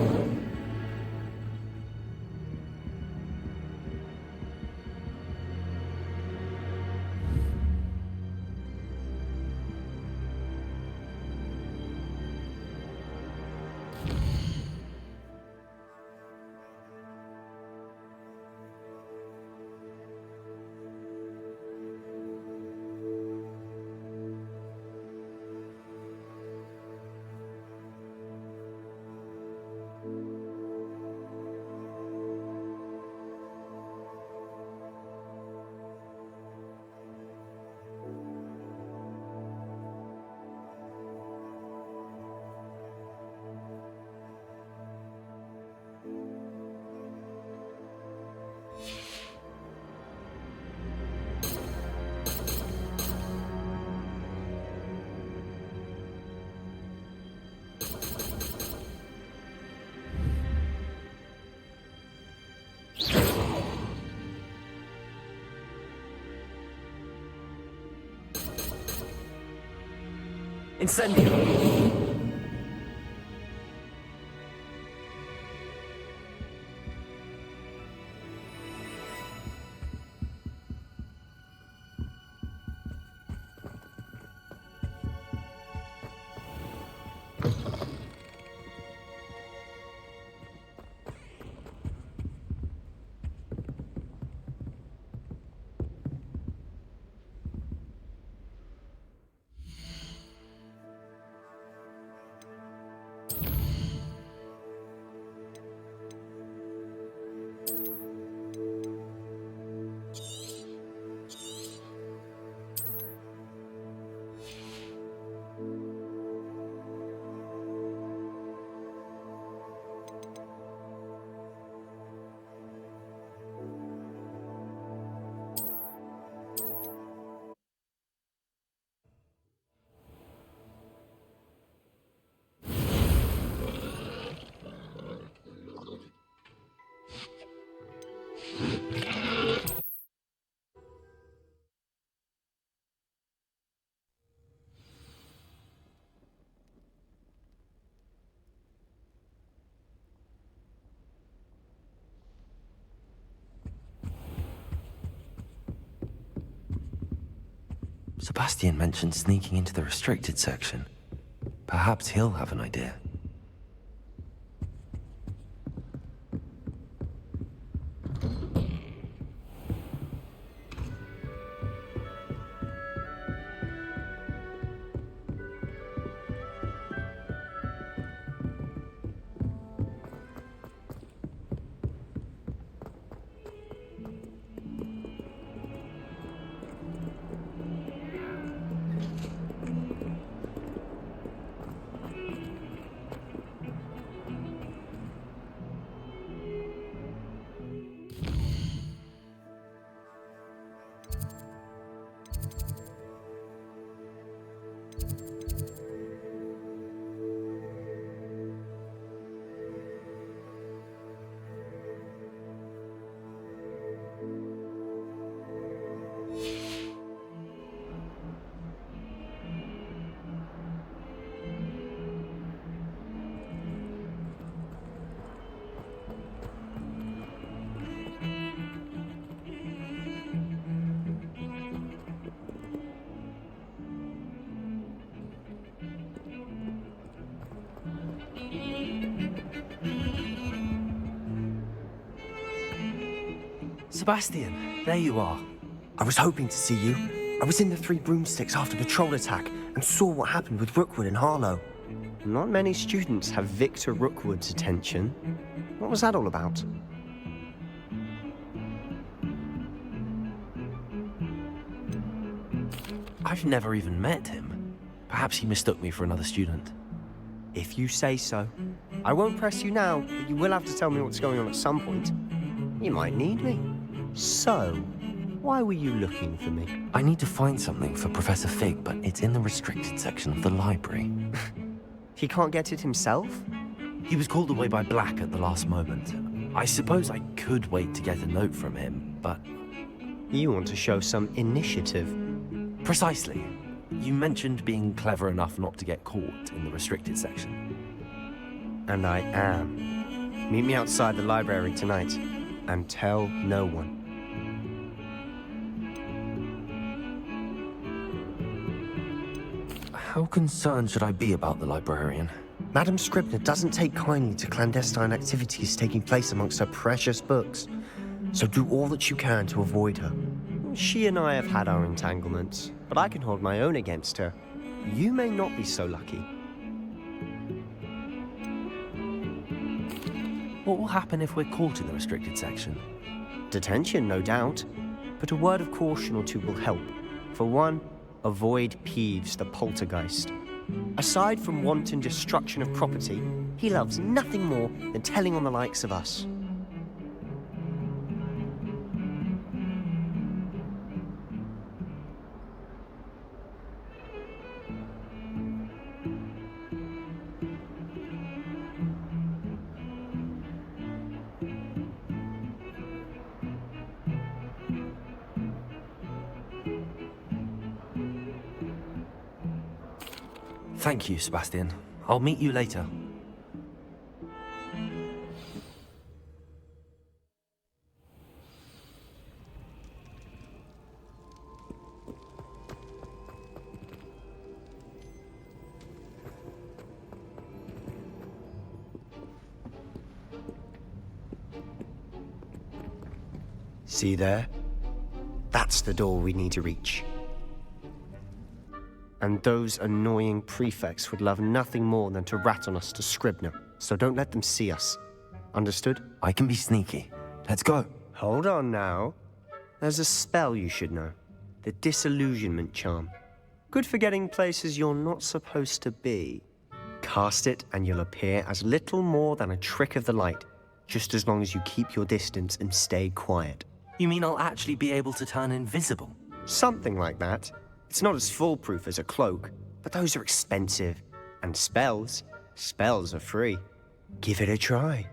Incendio! Sebastian mentioned sneaking into the restricted section. Perhaps he'll have an idea. Sebastian, there you are. I was hoping to see you. I was in the Three Broomsticks after the troll attack and saw what happened with Rookwood and Harlow. Not many students have Victor Rookwood's attention. What was that all about? I've never even met him. Perhaps he mistook me for another student. If you say so. I won't press you now, but you will have to tell me what's going on at some point. You might need me. So, why were you looking for me? I need to find something for Professor Fig, but it's in the restricted section of the library. He can't get it himself? He was called away by Black at the last moment. I suppose I could wait to get a note from him, but... You want to show some initiative. Precisely. You mentioned being clever enough not to get caught in the restricted section. And I am. Meet me outside the library tonight, and tell no one. How concerned should I be about the librarian? Madam Scribner doesn't take kindly to clandestine activities taking place amongst her precious books, so do all that you can to avoid her. She and I have had our entanglements, but I can hold my own against her. You may not be so lucky. What will happen if we're caught in the restricted section? Detention, no doubt, but a word of caution or two will help. For one, avoid Peeves, the poltergeist. Aside from wanton destruction of property, he loves nothing more than telling on the likes of us. Thank you, Sebastian. I'll meet you later. See there? That's the door we need to reach. And those annoying prefects would love nothing more than to rat on us to Scribner, so don't let them see us. Understood? I can be sneaky. Let's go. Hold on now. There's a spell you should know. The Disillusionment Charm. Good for getting places you're not supposed to be. Cast it and you'll appear as little more than a trick of the light, just as long as you keep your distance and stay quiet. You mean I'll actually be able to turn invisible? Something like that. It's not as foolproof as a cloak, but those are expensive. And spells are free. Give it a try.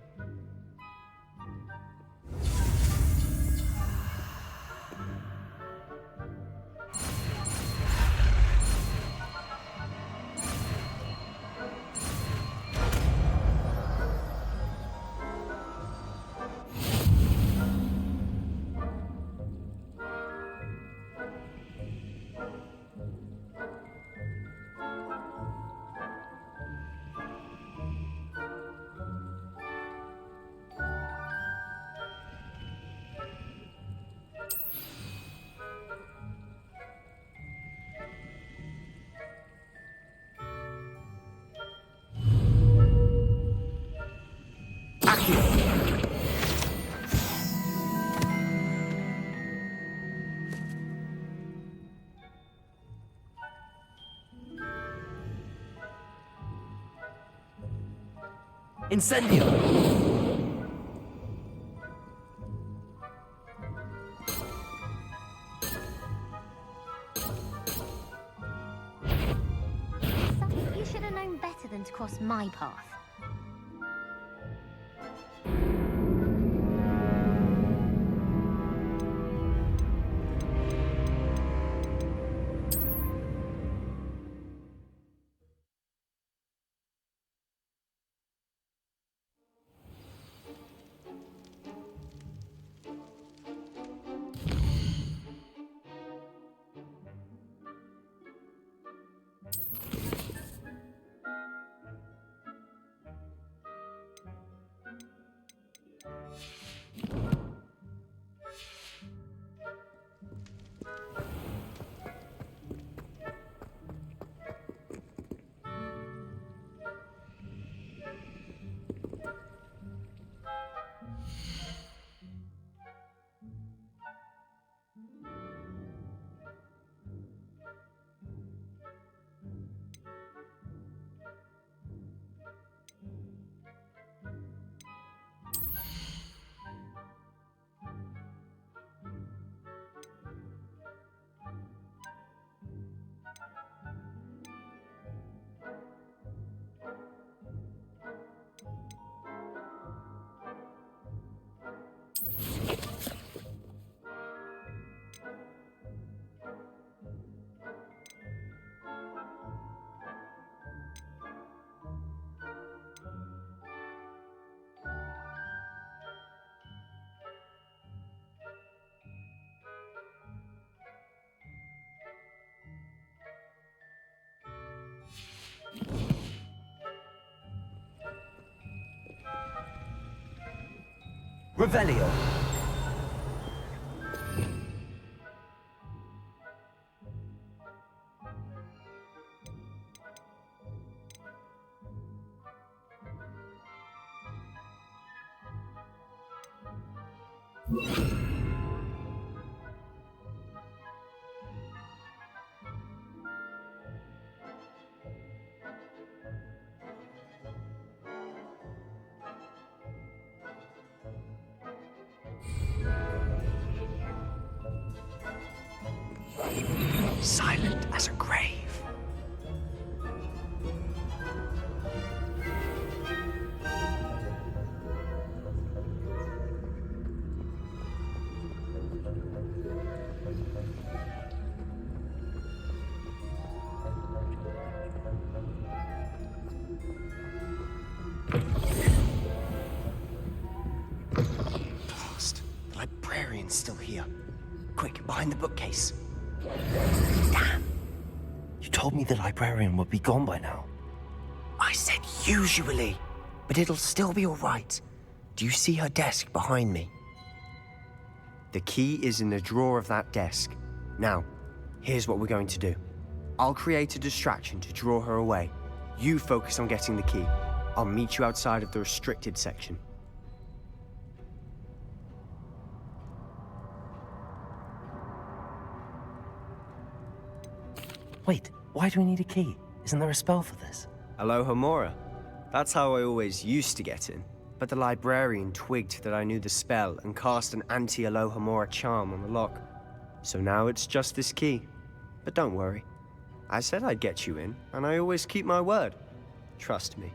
Incendio! You should have known better than to cross my path. Revelio. Silent as a grave. behind the bookcase. Damn. You told me the librarian would be gone by now. I said usually, but it'll still be all right. Do you see her desk behind me? The key is in the drawer of that desk. Now, here's what we're going to do. I'll create a distraction to draw her away. You focus on getting the key. I'll meet you outside of the restricted section. Wait, why do we need a key? Isn't there a spell for this? Alohomora. That's how I always used to get in. But the librarian twigged that I knew the spell and cast an anti-Alohomora charm on the lock. So now it's just this key. But don't worry. I said I'd get you in, and I always keep my word. Trust me.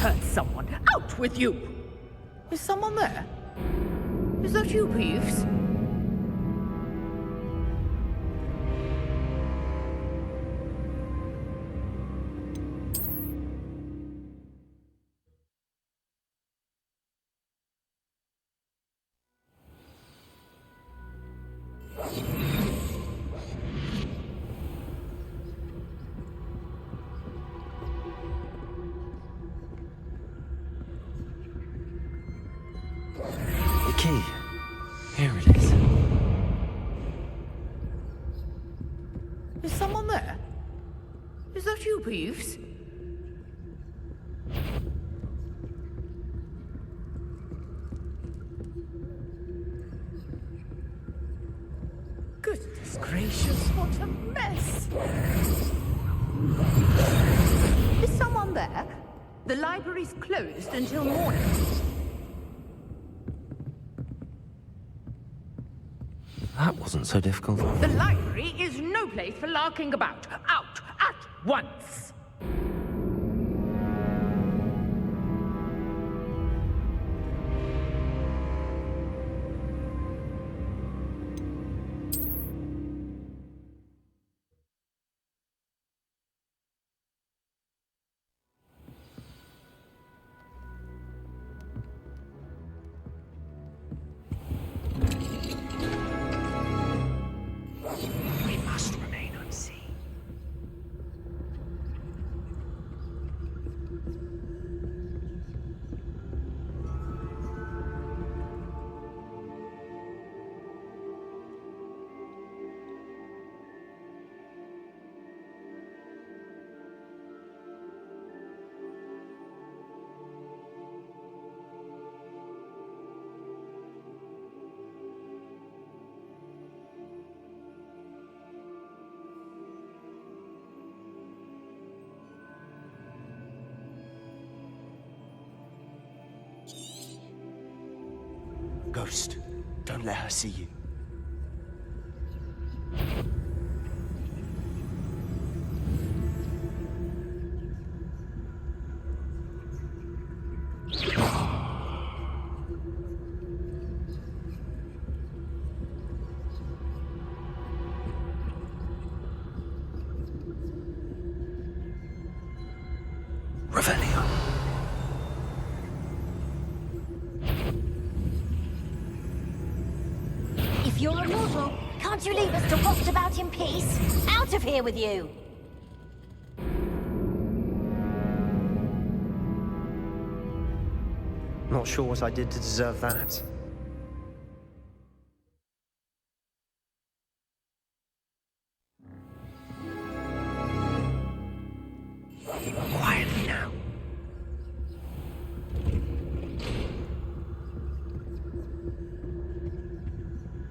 Hurt someone. Out with you! Is someone there? Is that you, Peeves? Key. Here it is. Is someone there? Is that you, Peeves? Goodness gracious, what a mess! Is someone there? The library's closed until morning. That wasn't so difficult. The library is no place for larking about. Out at once! Ghost, don't let her see you. If you're a mortal, can't you leave us to waft about in peace? Out of here with you! Not sure what I did to deserve that. Quietly now.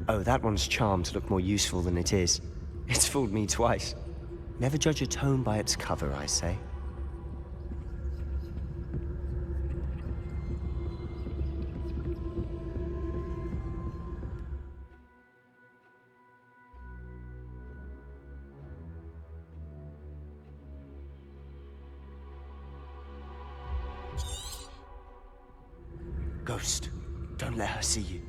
Oh, that one's charmed to look more useful than it is. It's fooled me twice. Never judge a tome by its cover, I say. Ghost, don't let her see you.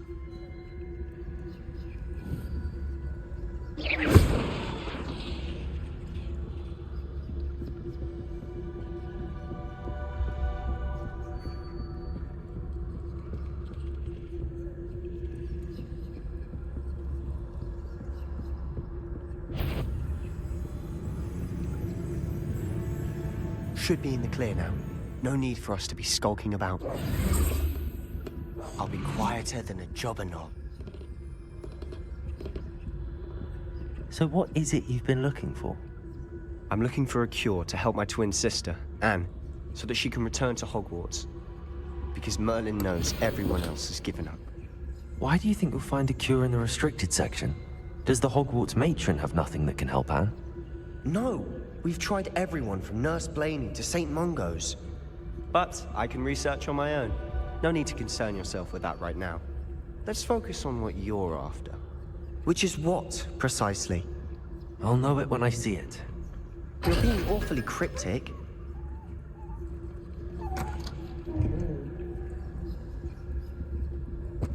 Should be in the clear now. No need for us to be skulking about. I'll be quieter than a jobberknoll. So what is it you've been looking for? I'm looking for a cure to help my twin sister, Anne, so that she can return to Hogwarts. Because Merlin knows everyone else has given up. Why do you think you'll find a cure in the restricted section? Does the Hogwarts matron have nothing that can help Anne? No! We've tried everyone from Nurse Blaney to St. Mungo's. But I can research on my own. No need to concern yourself with that right now. Let's focus on what you're after. Which is what, precisely? I'll know it when I see it. You're being awfully cryptic.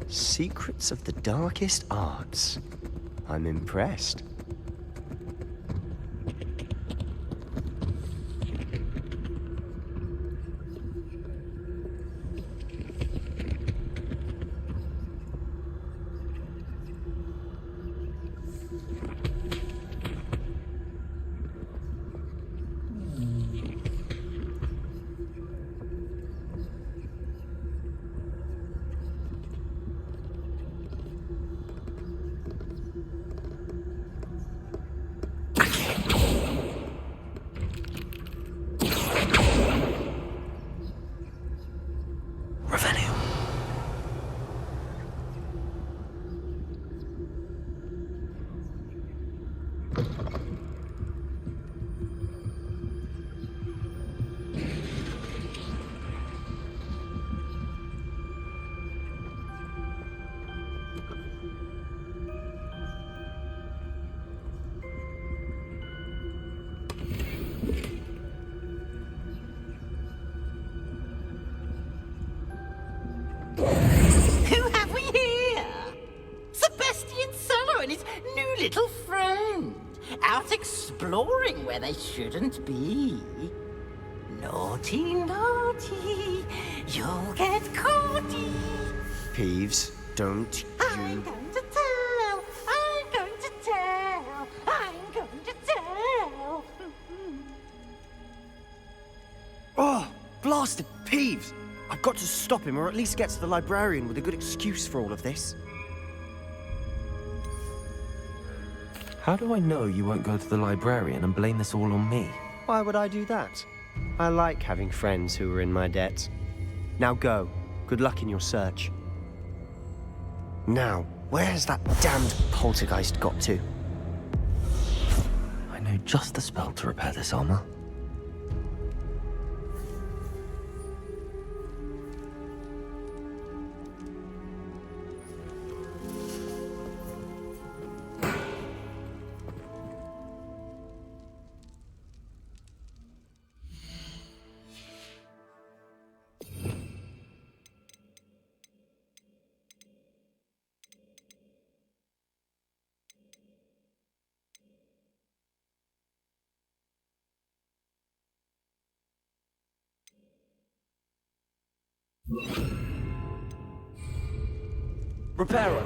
Secrets of the darkest arts. I'm impressed. Who have we here? Sebastian Solo and his new little friend, out exploring where they shouldn't be. Naughty, naughty, you'll get caughty. Peeves, don't I'm going to tell, I'm going to tell, I'm going to tell. Oh, blasted Peeves! I've got to stop him, or at least get to the librarian with a good excuse for all of this. How do I know you won't go to the librarian and blame this all on me? Why would I do that? I like having friends who are in my debt. Now go. Good luck in your search. Now, where's that damned poltergeist got to? I know just the spell to repair this armor. Repairer!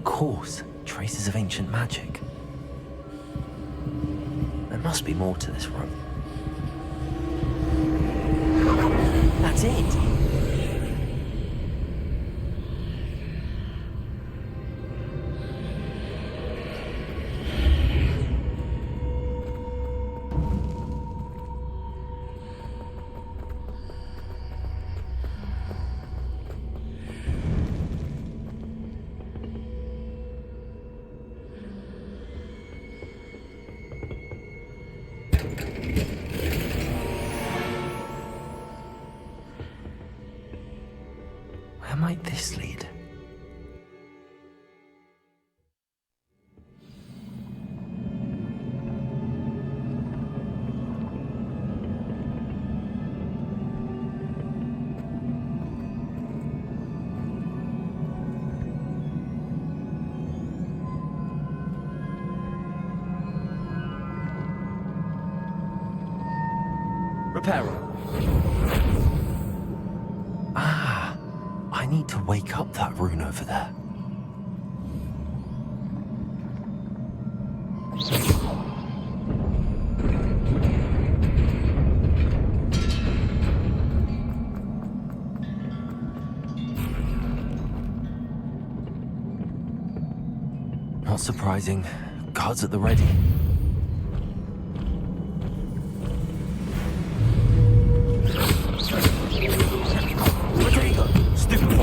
Of course, traces of ancient magic. There must be more to this room. That's it! Where might this lead? Reparo. I need to wake up that rune over there. Not surprising. Guards at the ready. Stupid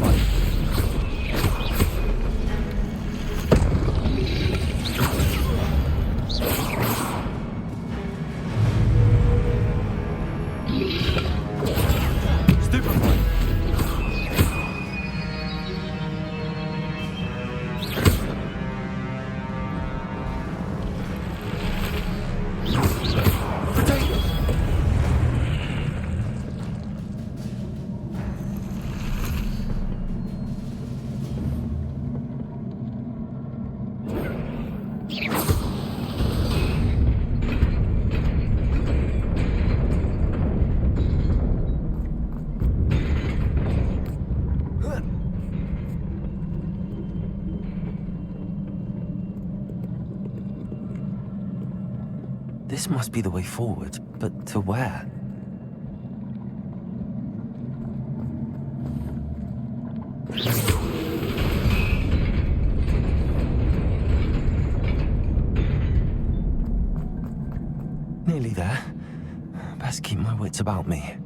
one. This must be the way forward, but to where? Nearly there. Best keep my wits about me.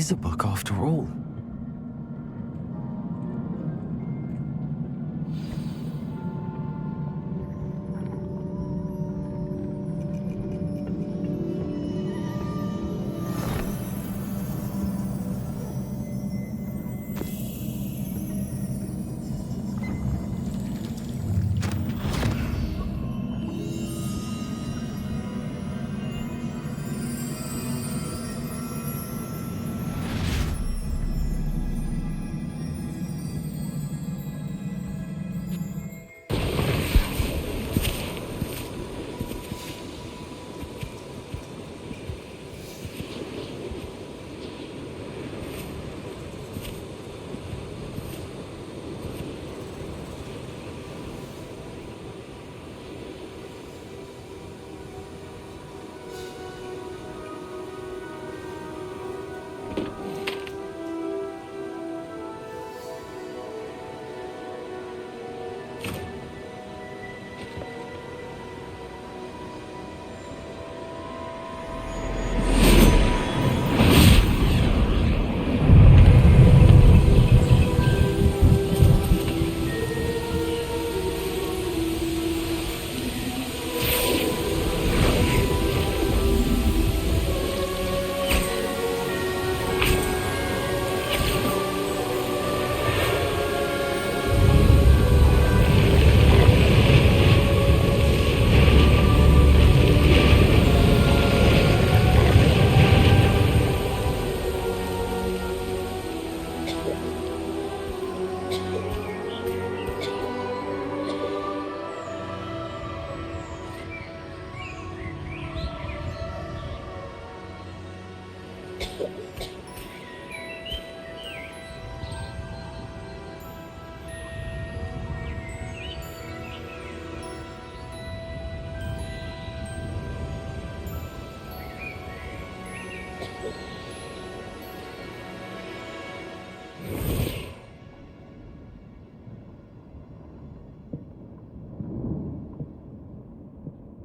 is a book after all.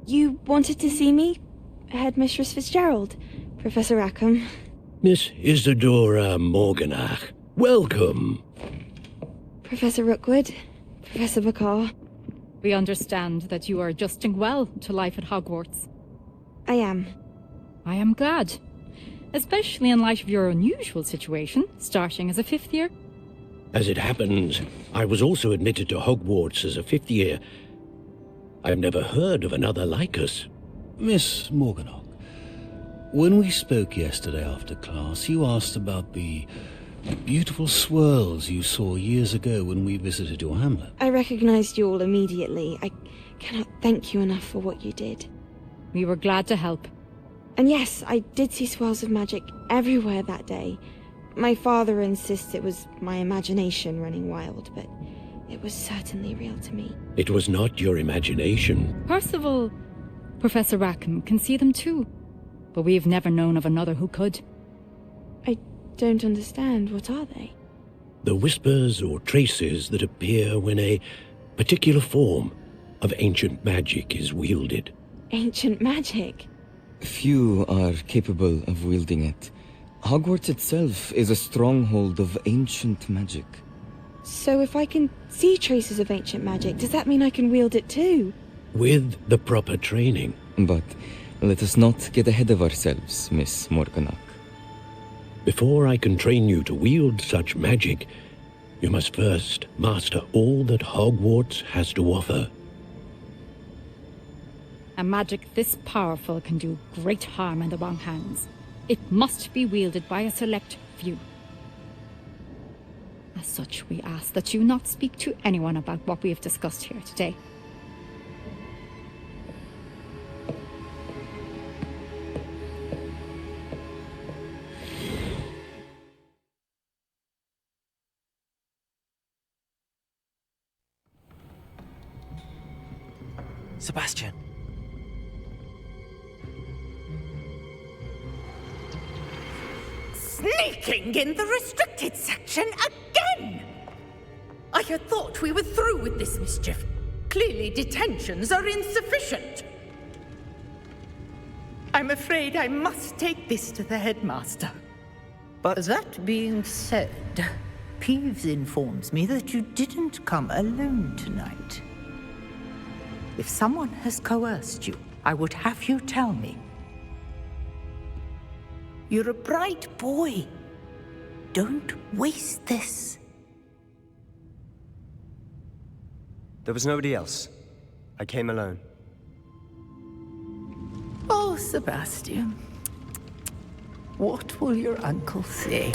You wanted to see me? Headmistress Fitzgerald, Professor Rackham. Miss Isadora Morganach, welcome. Professor Rookwood, Professor Bakar. We understand that you are adjusting well to life at Hogwarts. I am. I am glad. Especially in light of your unusual situation, starting as a 5th year. As it happens, I was also admitted to Hogwarts as a 5th year. I've never heard of another like us. Miss Morganach, when we spoke yesterday after class, you asked about the beautiful swirls you saw years ago when we visited your hamlet. I recognized you all immediately. I cannot thank you enough for what you did. We were glad to help. And yes, I did see swirls of magic everywhere that day. My father insists it was my imagination running wild, but it was certainly real to me. It was not your imagination. Percival, Professor Rackham can see them too, but we've never known of another who could. I don't understand. What are they? The whispers or traces that appear when a particular form of ancient magic is wielded. Ancient magic? Few are capable of wielding it. Hogwarts itself is a stronghold of ancient magic. So if I can see traces of ancient magic, does that mean I can wield it too? With the proper training. But let us not get ahead of ourselves, Miss Morganach. Before I can train you to wield such magic, you must first master all that Hogwarts has to offer. A magic this powerful can do great harm in the wrong hands. It must be wielded by a select few. As such, we ask that you not speak to anyone about what we have discussed here today. Sebastian. Sneaking in the restricted section again! I had thought we were through with this mischief. Clearly detentions are insufficient. I'm afraid I must take this to the headmaster. But... That being said, Peeves informs me that you didn't come alone tonight. If someone has coerced you, I would have you tell me. You're a bright boy. Don't waste this. There was nobody else. I came alone. Oh, Sebastian. What will your uncle say?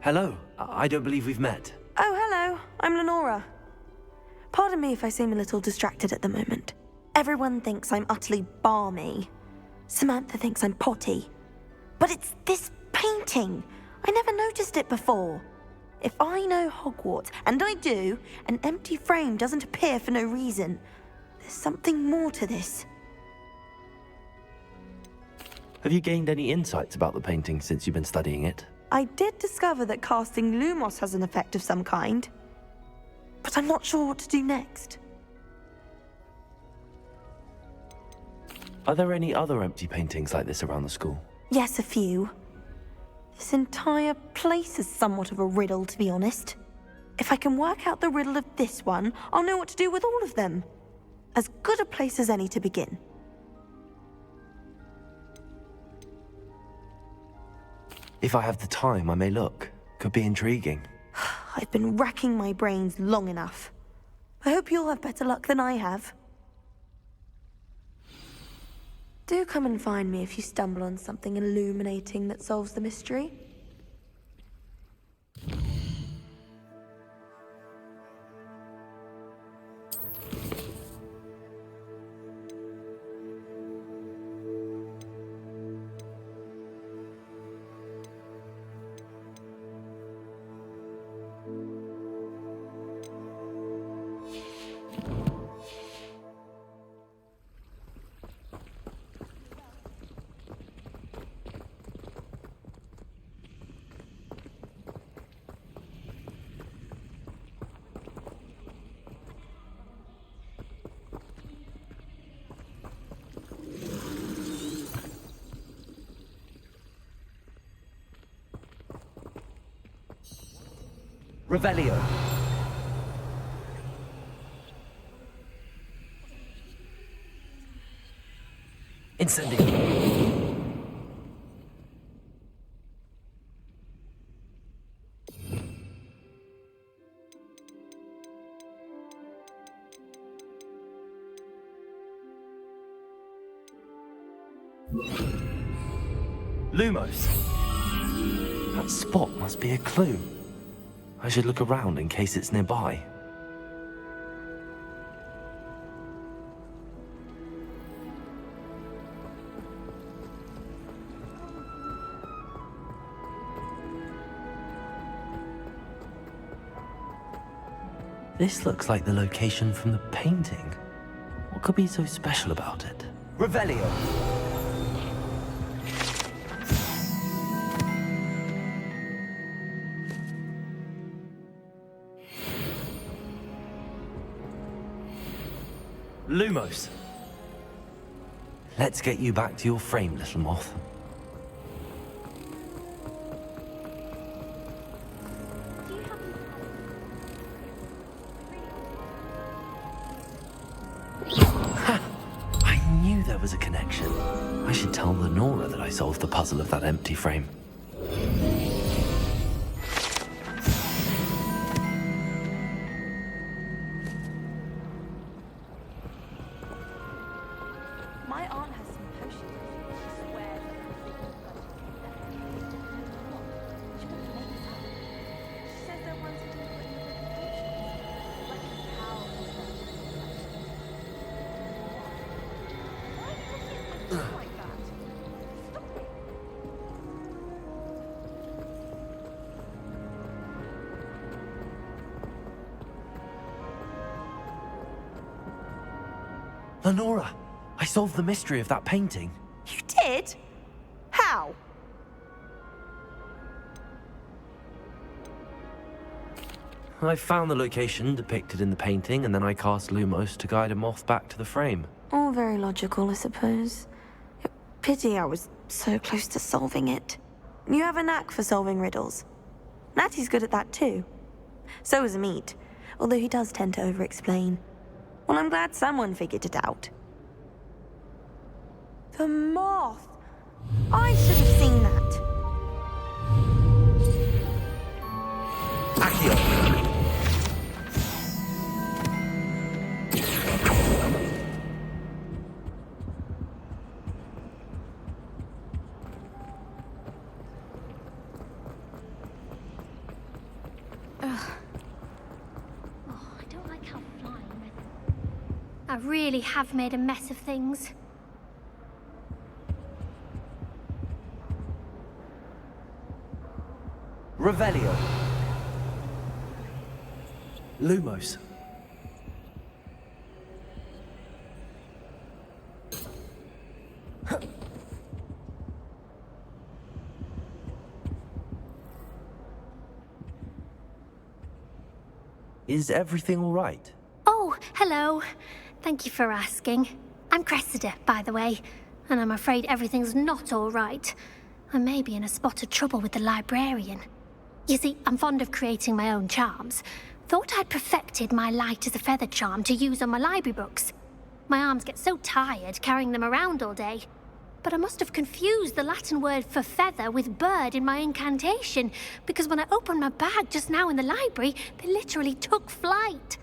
Hello. I don't believe we've met. Oh, hello. I'm Lenora. Pardon me if I seem a little distracted at the moment. Everyone thinks I'm utterly balmy. Samantha thinks I'm potty. But it's this painting. I never noticed it before. If I know Hogwarts, and I do, an empty frame doesn't appear for no reason. There's something more to this. Have you gained any insights about the painting since you've been studying it? I did discover that casting Lumos has an effect of some kind. But I'm not sure what to do next. Are there any other empty paintings like this around the school? Yes, a few. This entire place is somewhat of a riddle, to be honest. If I can work out the riddle of this one, I'll know what to do with all of them. As good a place as any to begin. If I have the time, I may look. Could be intriguing. I've been racking my brains long enough. I hope you'll have better luck than I have. Do come and find me if you stumble on something illuminating that solves the mystery. Revelio. Incendio. Lumos. That spot must be a clue. I should look around in case it's nearby. This looks like the location from the painting. What could be so special about it? Revelio. Lumos. Let's get you back to your frame, little moth. Ha! I knew there was a connection. I should tell Lenora that I solved the puzzle of that empty frame. My aunt has some potions. She swears she wouldn't make this up. She says they're ones who do potions. Like a cow and stuff. Why are you looking at my face like that? Stop it. Lenora, I solved the mystery of that painting. You did? How? I found the location depicted in the painting, and then I cast Lumos to guide a moth back to the frame. All very logical, I suppose. Pity I was so close to solving it. You have a knack for solving riddles. Natty's good at that too. So is Amit, although he does tend to over-explain. Well, I'm glad someone figured it out. The moth! I should have seen that. Accio. I really have made a mess of things. Revelio. Lumos. Is everything all right? Oh, hello. Thank you for asking. I'm Cressida, by the way, and I'm afraid everything's not all right. I may be in a spot of trouble with the librarian. You see, I'm fond of creating my own charms. Thought I'd perfected my light as a feather charm to use on my library books. My arms get so tired carrying them around all day. But I must have confused the Latin word for feather with bird in my incantation, because when I opened my bag just now in the library, they literally took flight.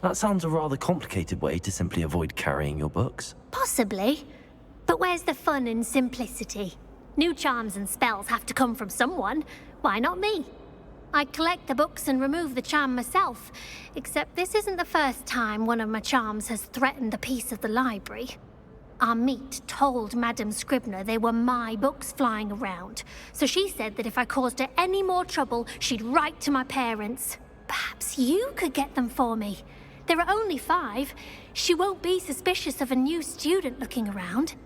That sounds a rather complicated way to simply avoid carrying your books. Possibly. But where's the fun in simplicity? New charms and spells have to come from someone. Why not me? I collect the books and remove the charm myself. Except this isn't the first time one of my charms has threatened the peace of the library. Amit told Madame Scribner they were my books flying around. So she said that if I caused her any more trouble, she'd write to my parents. Perhaps you could get them for me. There are only 5. She won't be suspicious of a new student looking around.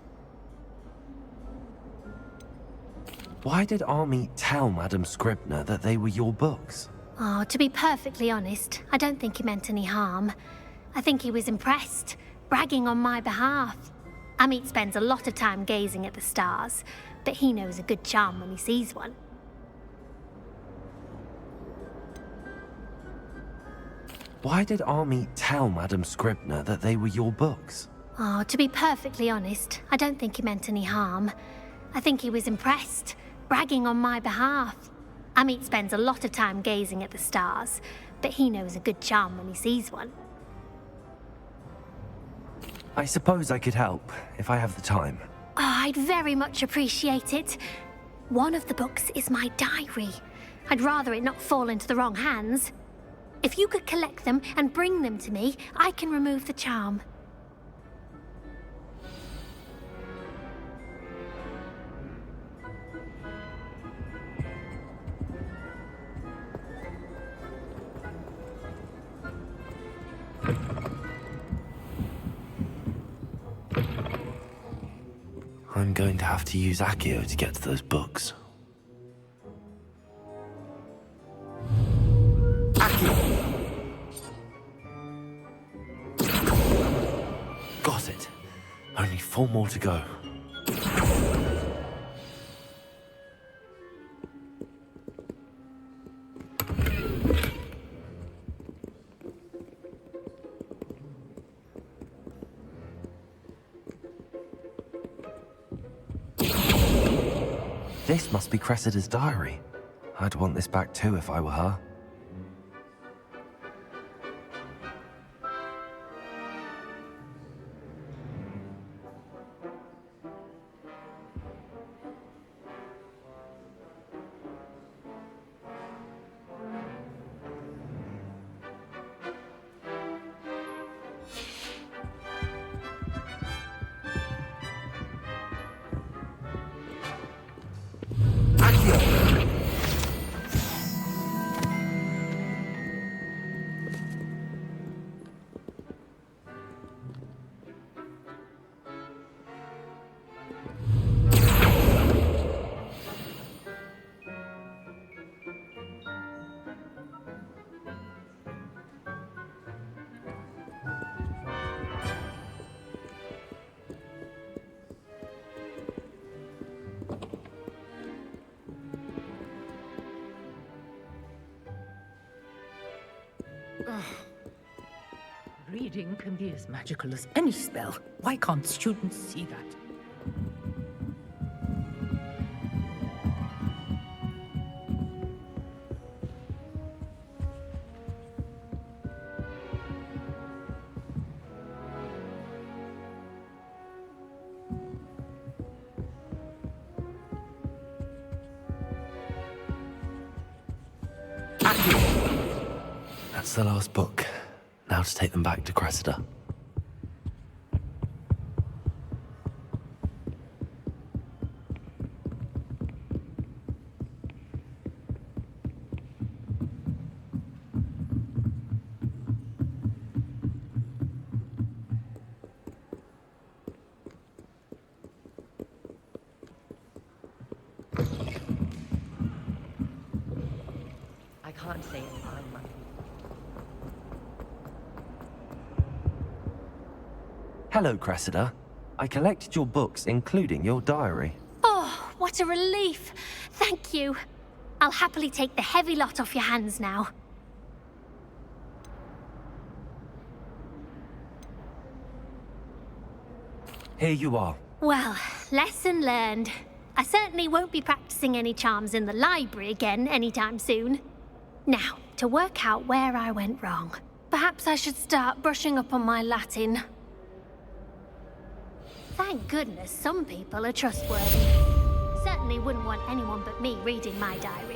Why did Army tell Madame Scribner that they were your books? Oh, to be perfectly honest, I don't think he meant any harm. I think he was impressed, bragging on my behalf. Amit spends a lot of time gazing at the stars, but he knows a good charm when he sees one. Why did Amit tell Madam Scribner that they were your books? Oh, to be perfectly honest, I don't think he meant any harm. I think he was impressed, bragging on my behalf. Amit spends a lot of time gazing at the stars, but he knows a good charm when he sees one. I suppose I could help, if I have the time. Oh, I'd very much appreciate it. One of the books is my diary. I'd rather it not fall into the wrong hands. If you could collect them and bring them to me, I can remove the charm. I'm going to have to use Accio to get to those books. Got it. Only 4 more to go. This must be Cressida's diary. I'd want this back too if I were her. Reading can be as magical as any spell. Why can't students see that? That's the last book. Now to take them back to Cressida. I can't say it. Hello, Cressida. I collected your books, including your diary. Oh, what a relief. Thank you. I'll happily take the heavy lot off your hands now. Here you are. Well, lesson learned. I certainly won't be practicing any charms in the library again anytime soon. Now, to work out where I went wrong. Perhaps I should start brushing up on my Latin. Thank goodness some people are trustworthy. Certainly wouldn't want anyone but me reading my diary.